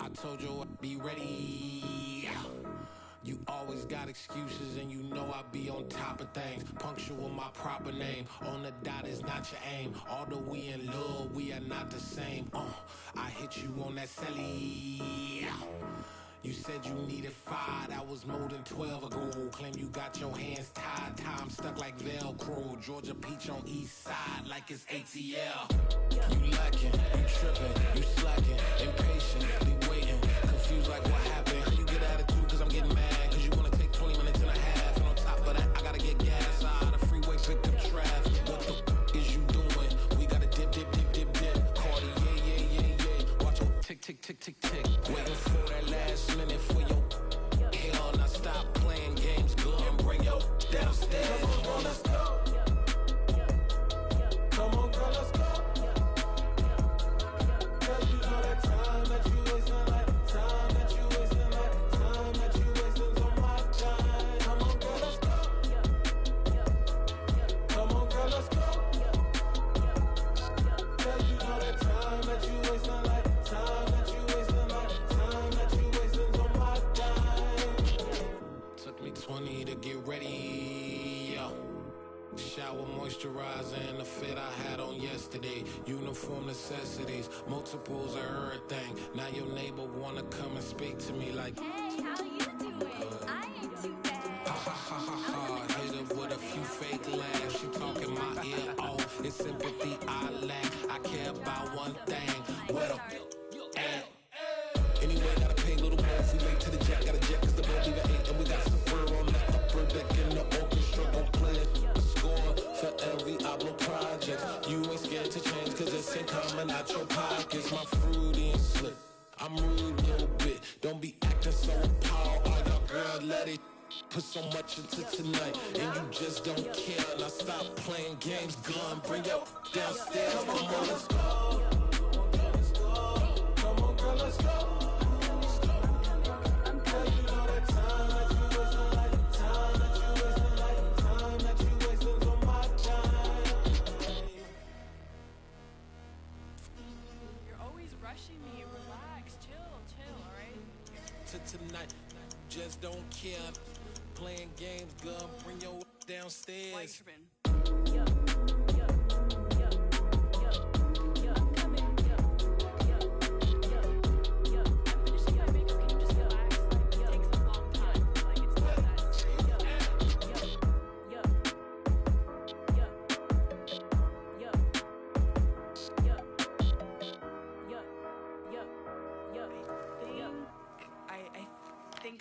I told you I'd be ready. You always got excuses and you know I be on top of things. Punctual my proper name. On the dot is not your aim. Although we in love, we are not the same. I hit you on that celly. You said you needed 5, that was more than 12 ago. Claim you got your hands tied, time stuck like Velcro. Georgia Peach on east side like it's ATL. You lacking, you tripping, you slacking, impatient, waiting, confused like what happened. You get attitude cause I'm getting mad, cause you wanna take 20 minutes and a half. And on top of that, I gotta get gas out the freeway, picked up traffic. What the is you doing? We gotta dip, dip, dip, dip, dip. Cardi, yeah. Watch your tick, tick, tick, tick, tick. Waiting for that last minute for your hell. Now stop playing games, go and bring your downstairs. Come on, girl, let's go. Come on, girl, let's go. Cause you know that time that you wasting, like time that you wasting, like time that you wasting's on my time. Come on, girl, let's go. Come on, girl, let's go. Cause you know that time that you wasting, like time that you wasting, like time that you wasting's on my time. Took me 20 to get ready, yo. Shower moisturizer and the fit I had on yesterday. Uniform necessities, multiples of everything. Now your neighbor wanna come and speak to me like, hey, how you doing? I ain't too bad. Ha ha ha ha ha. Hit her with a few fake laughs. She talking my ear off. It's sympathy I lack. I care about one thing. Where the at? Anyway, gotta pay a little more if we late to the jet. Got a jet cause the boat leave at 8. And we got some fur on the upper deck in the orchestra. Gon' play a score for every album project. You ain't scared to change cause it's ain't coming out your pockets. My fruity and slick. I'm rude a little bit. Don't be acting so appalled. Oh, y'all girl, let it put so much into tonight. And you just don't care. Now stop playing games. Gun, bring your downstairs. Come on, let's go. Come on, girl, let's go. Tonight, just don't care. Playing games, gun, bring your downstairs.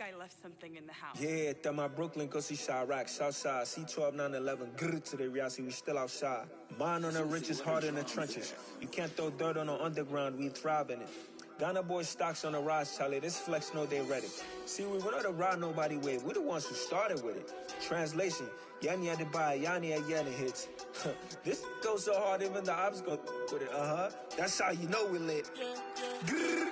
I left something in the house. Yeah, that my Brooklyn, go see Chirac, Southside, C12, 911, grrr to the reality, we still outside. Mine on the richest, heart in the trenches. You can't throw dirt on the underground, we thrive in it. Ghana boy stocks on the rise, Charlie, this flex know they ready. See, we don't ride nobody with, we're the ones who started with it. Translation, Yani had to buy, Yani had Yanni hits. This goes so hard, even the ops go with it, That's how you know we lit. Grrr,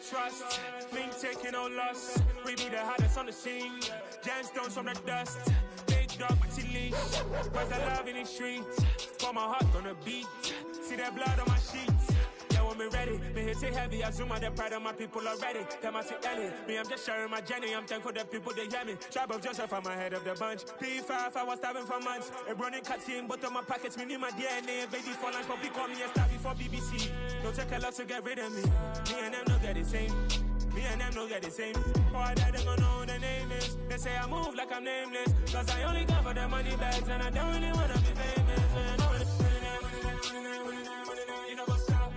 trust, been taking no loss. We be the hottest on the scene. Gemstones from the dust. Big dog with leash. Where's the love in the streets? Pour my heart on the beat. See that blood on my sheets. Yeah, when me ready, me hit it heavy. I zoom out the pride of my people already. Tell my sit Ellie. Me, I'm just sharing my journey. I'm thankful the people they hear me. Tribe of Joseph, I'm ahead of the bunch. P5, I was starving for months. A running cuts in, but on my pockets, me need my DNA. Baby for lunch, but call me a star before BBC. Don't take a lot to get rid of me. Me and them don't get the same. Me and them don't get the same. Boy, that they gonna know who the name is. They say I move like I'm nameless. Cause I only come for the money bags. And I don't really wanna be famous, man. You know what's up?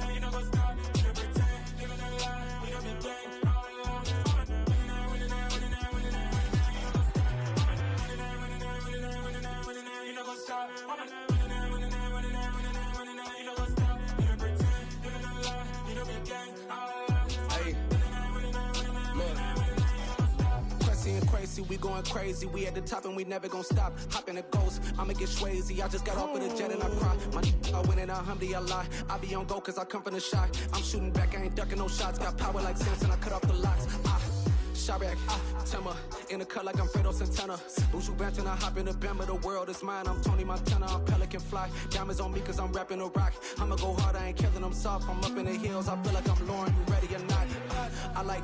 You know what's up? You pretend, living a lie. You know me gang. You know what's up? Crazy, we going crazy. We at the top and we never gonna stop. Hop in the ghost, I'ma get swayzy. I just got off with a jet and I cry. My I win and I alhamdulillah. I be on go cause I come from the shot. I'm shooting back, I ain't ducking no shots. Got power like Samson, I cut off the locks. Chirac, Timmer, in the cut like I'm Fredo Santana. Buju Banton, I hop in the Bama, the world is mine. I'm Tony Montana, I'm Pelican Fly. Diamonds on me cause I'm rapping a rock. I'ma go hard, I ain't killing them soft. I'm up in the hills, I feel like I'm Lauren, you ready or not? I like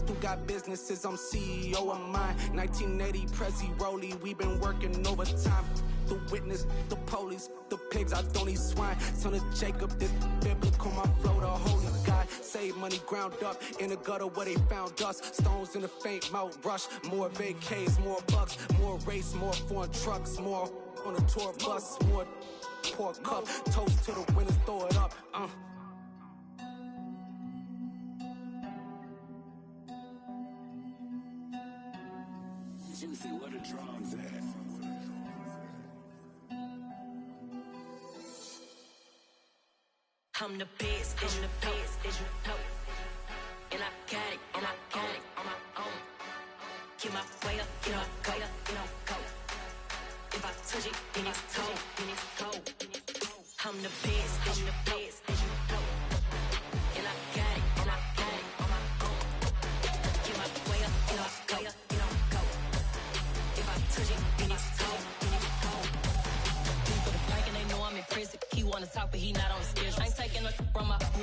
who got businesses, I'm CEO of mine. 1980, Prezi Rolly, we been working overtime. The witness, the police, the pigs, I don't eat swine. Son of Jacob, this biblical, my flow, the holy God. Save money ground up in the gutter where they found us. Stones in the faint mouth rush. More vacays, more bucks, more race, more foreign trucks, more on a tour bus, more pour cup. Toast to the winners, throw it up. Juicy, where the drums at? I'm the best, and you know. And I got it, and I got it.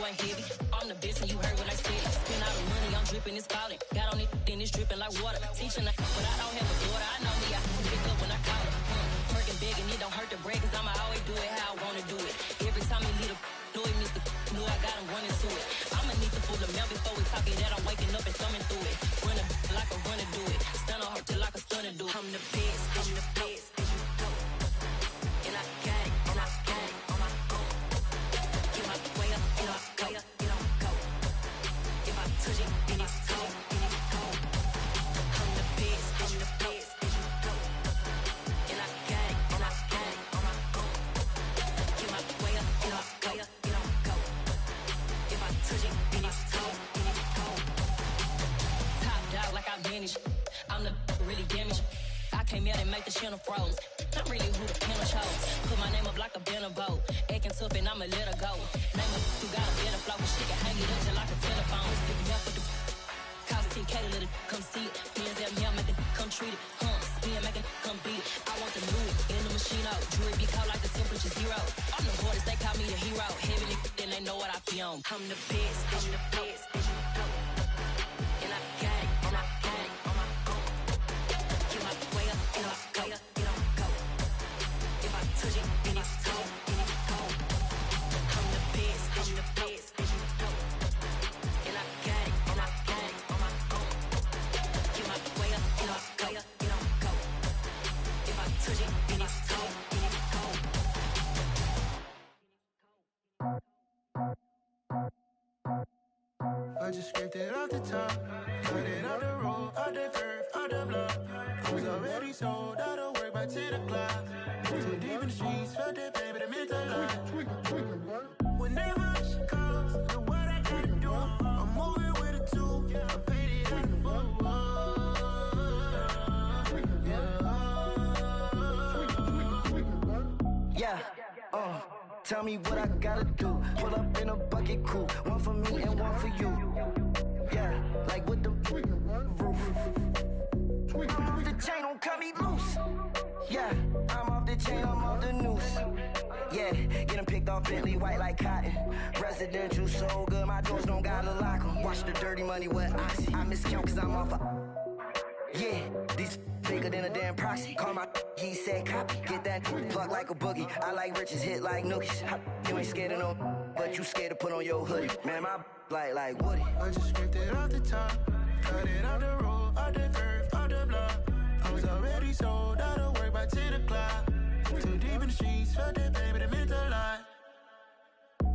ain't heavy. I'm the best and you heard what I said. Spend all the money, I'm dripping, it's falling. Got on it, then it's dripping like water. Teaching her, but I don't have a daughter. I know me, I can pick up when I call her. Working big and it don't hurt to break, cause I'ma always do it how I wanna do it. Every time he lead a know it, Mr. Know I got him running to it. I'ma need the full amount before we talk it that I'm waking up and thumbing through it. Run a like a runner do it. Stun on her till like a stunner do it. I'm the best, I'm the best. And I got it, and I got it on my own. Get my way up, get my way up, get on go. If I touch it, then it's cold, then it's cold. I'm the best, I'm the best. And I got it, and I got it on my own. Get my way up, get my way up, get on go. If I touch it, then it's cold, then it's cold. Top dog like I manage. I'm the really damaged. I came out and make the channel froze. I'm really who the panel chose. Put my name up like a banner boat. Acting tough and I'ma let her go. Name up who got a better flow. She can hang it up just like a telephone. Stick me up with the cost 10K to let it come see it. Hands at me, I make it come treat it. Spin, make it come beat it. I want the new in the machine out. Jewelry be cold like the temperature zero. I'm the hardest, they call me the hero. Heavy nigga, then they know what I be on. I'm the best, I'm the best. And I got it, and I got it on my own. Get my way up, get my way up, get on go. If I touch it, then it's cold, then it's cold. I'm the best, I'm the best. And I got it, and I got it on my own. Get my way up, get my way up, get on go. If I touch it, then it's cold, then it's cold. I just scraped it off the top, cut it off the road, off the curve, off the block. I was already sold, out of work by 10 o'clock. Too deep in the streets, felt that baby, the mental lie. Whenever she calls, the what I gotta do, I'm moving with a two. I paid it out the full. Yeah, tell me what I gotta do. Pull up in a bucket crew, one for me and one for you. Yeah, like with the roof. I'm off the chain, don't cut me loose. Yeah, I'm off the chain, I'm off the noose. Yeah, get them picked off Bentley, white like cotton. Residential so good, my doors don't gotta lock 'em. Watch the dirty money with Oxy. I miscount cause I'm off a... Yeah, these bigger than a damn proxy. Call my he said copy. Get that plug like a boogie. I like riches, hit like nookies. You ain't scared of no, but you scared to put on your hoodie. Man, my like Woody. I just scraped it off the top, cut it off the road, off the curve, off the block. I was already sold, out of work by 10 o'clock. Too deep in the streets, felt that baby, the mental lie.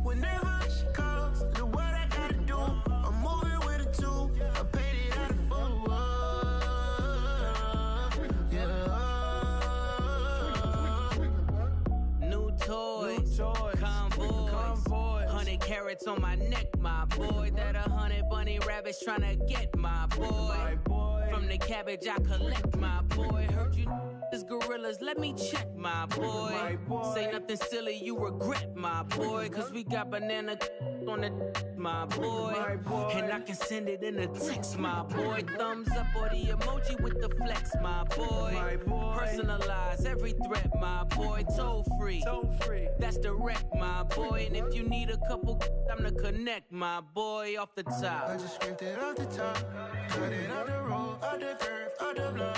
Whenever she calls, the what I gotta do, I'm moving with a two. I paid it out of full. New toys, convoy, 100 carats on my neck, my boy. That 100 bunny rabbits tryna get my boy. From the cabbage I collect, my boy. Heard you is gorillas, let me check, my boy. Say nothing silly, you regret, my boy. Cause we got banana on the my boy. And I can send it in a text, my boy. Thumbs up or the emoji with the flex, my boy. Personalize every threat, my boy. Toll free, that's direct, my boy. And if you need a couple, I'm to connect, my boy. Off the top, I just scraped it off the top, cut it off the road, off the curve, off the block.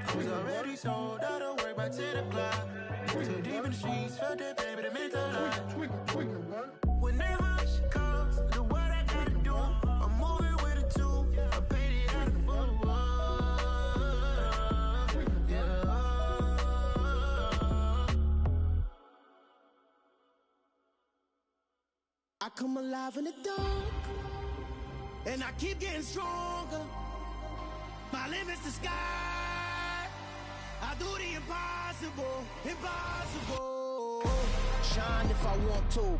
I was already sold, out of work by 10 o'clock. Too deep in the streets, felt that baby, the mental lie. Whenever she calls, the what I gotta do, I'm moving with a two. I paid it out of full. I come alive in the dark, and I keep getting stronger. My limit's the sky. I do the impossible, impossible. Shine if I want to.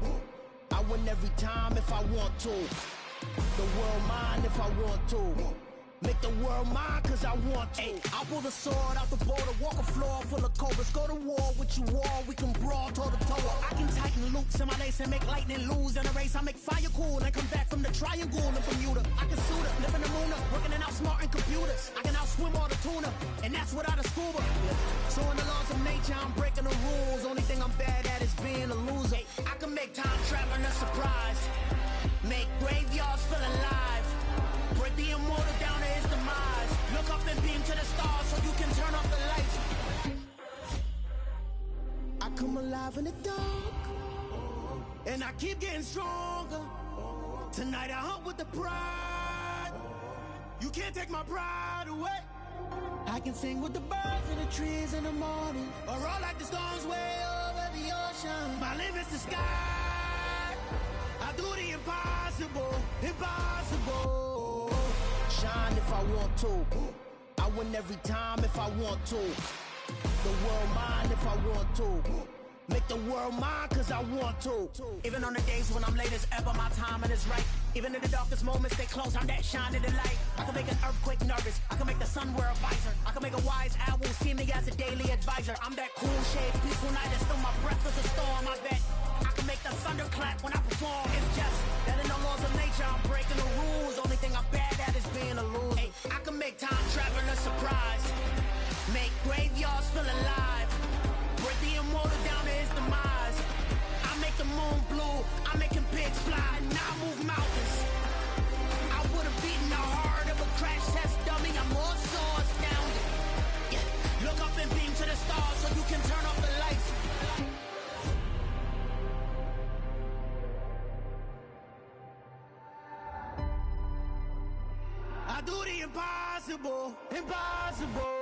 I win every time if I want to. The world mine if I want to. Make the world mine cause I want to. Ay, I'll pull the sword out the border, walk a floor full of cobras. Go to war with you all, we can brawl toe to toe. I can tighten loops in my lace and make lightning lose in a race. I make fire cool and come back from the triangle in Bermuda. I can suit up, live in the moon up, working and outsmarting computers. I can outswim all the tuna, and that's without a scuba. So in the laws of nature, I'm breaking the rules. Only thing I'm bad at is being a loser. I can make time traveling a surprise. graveyards feel alive. Break the immortal down to his demise. Look up and beam to the stars so you can turn off the lights. I come alive in the dark, and I keep getting stronger. Tonight I hunt with the pride. You can't take my pride away. I can sing with the birds and the trees in the morning, or roll like the storms way over the ocean. My limit's the sky. I do the impossible, impossible. Shine if I want to. I win every time if I want to. The world mine if I want to. Make the world mine cause I want to. Even on the days when I'm late as ever, my timing is right. Even in the darkest moments, stay close, I'm that shining the light. I can make an earthquake nervous, I can make the sun wear a visor. I can make a wise owl see me as a daily advisor. I'm that cool shade, peaceful night, and still my breath is a storm, I bet. I can make the thunder clap when I perform. It's just that in the laws of nature, I'm breaking the rules. Only thing I'm bad at is being a loser. Hey, I can make time travelers surprised. Make graveyards feel alive. Break the immortal down to his demise. I make the moon blue, I'm making pigs fly, and I move mountains. I would've beaten the heart of a crash test dummy. I'm more so astounded. Yeah. Look up and beam to the stars so you can turn off the lights. I do the impossible, impossible.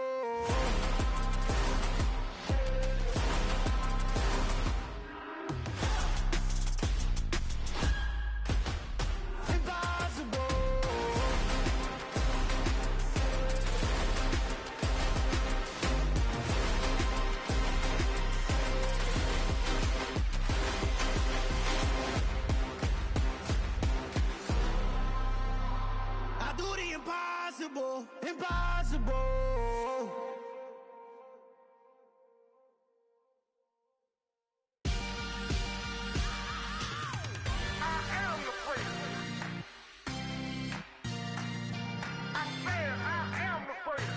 Impossible, impossible. I am the prince. I said I am the prince.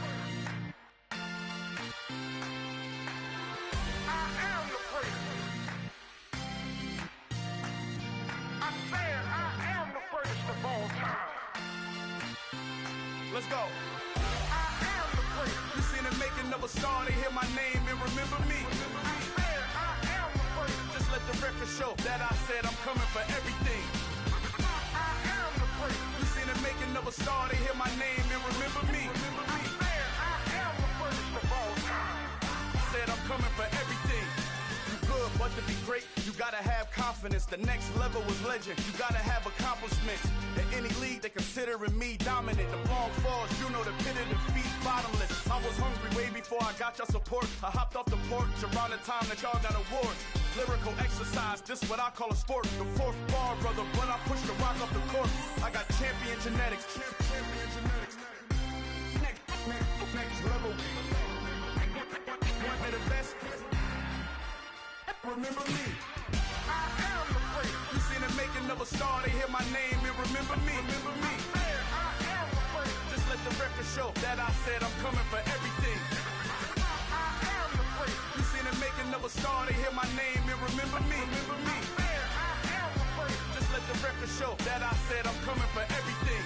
I am the prince. I said I am the first of all time. Let's go. I am the prince. You seen the making of a star, they hear my name and remember me. I said I am the prince. Just let the record show that I said I'm coming for everything. I am the prince. You seen the making of a star, they hear my name and remember me. I said I am the first of all time. Said I'm coming for everything. You good, but to be great, you gotta have confidence. The next level was legend. You gotta have accomplishments. In any league, they considering me dominant. The long falls, you know the pit of defeat, bottomless. I was hungry way before I got your support. I hopped off the porch around the time that y'all got awards. Lyrical exercise, this what I call a sport. The fourth bar, brother, when I push the rock off the court. I got champion genetics. Champion genetics. Next level. One of the best. Remember me. I am the prince. You seen the making of a star, they hear my name and remember me. Remember me. I said I am the prince. Just let the record show that I said I'm coming for everything. I am the prince. You seen the making of a star, they hear my name and remember me. Remember me. I said I am the prince. Just let the record show that I said I'm coming for everything.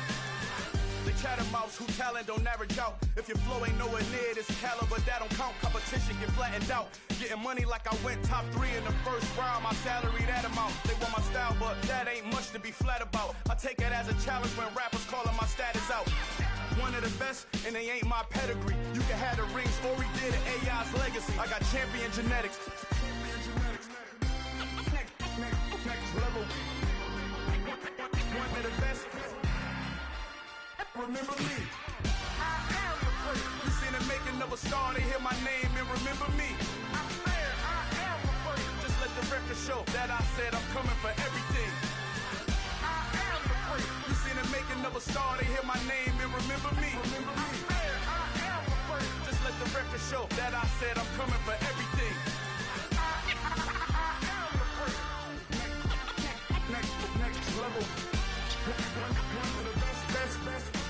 The chattermouths who talent don't average out. If your flow ain't nowhere near this caliber, that don't count. Competition get flattened out. Getting money like I went top 3 in the first round. My salary that amount. They want my style, but that ain't much to be flat about. I take it as a challenge when rappers calling my status out. One of the best, and they ain't my pedigree. You can have the rings, or we did an AI's legacy. I got champion genetics. Next level. One of the best. Remember me. I am the prince. You seen the making of a star, they hear my name and remember me. I said I am the prince. Just let the record show that I said I'm coming for everything. I am the prince. You seen the making of a star, they hear my name and remember me. Remember me. I said I am the prince. Just let the record show that I said I'm coming for everything. I am the prince. Next level. One of the best.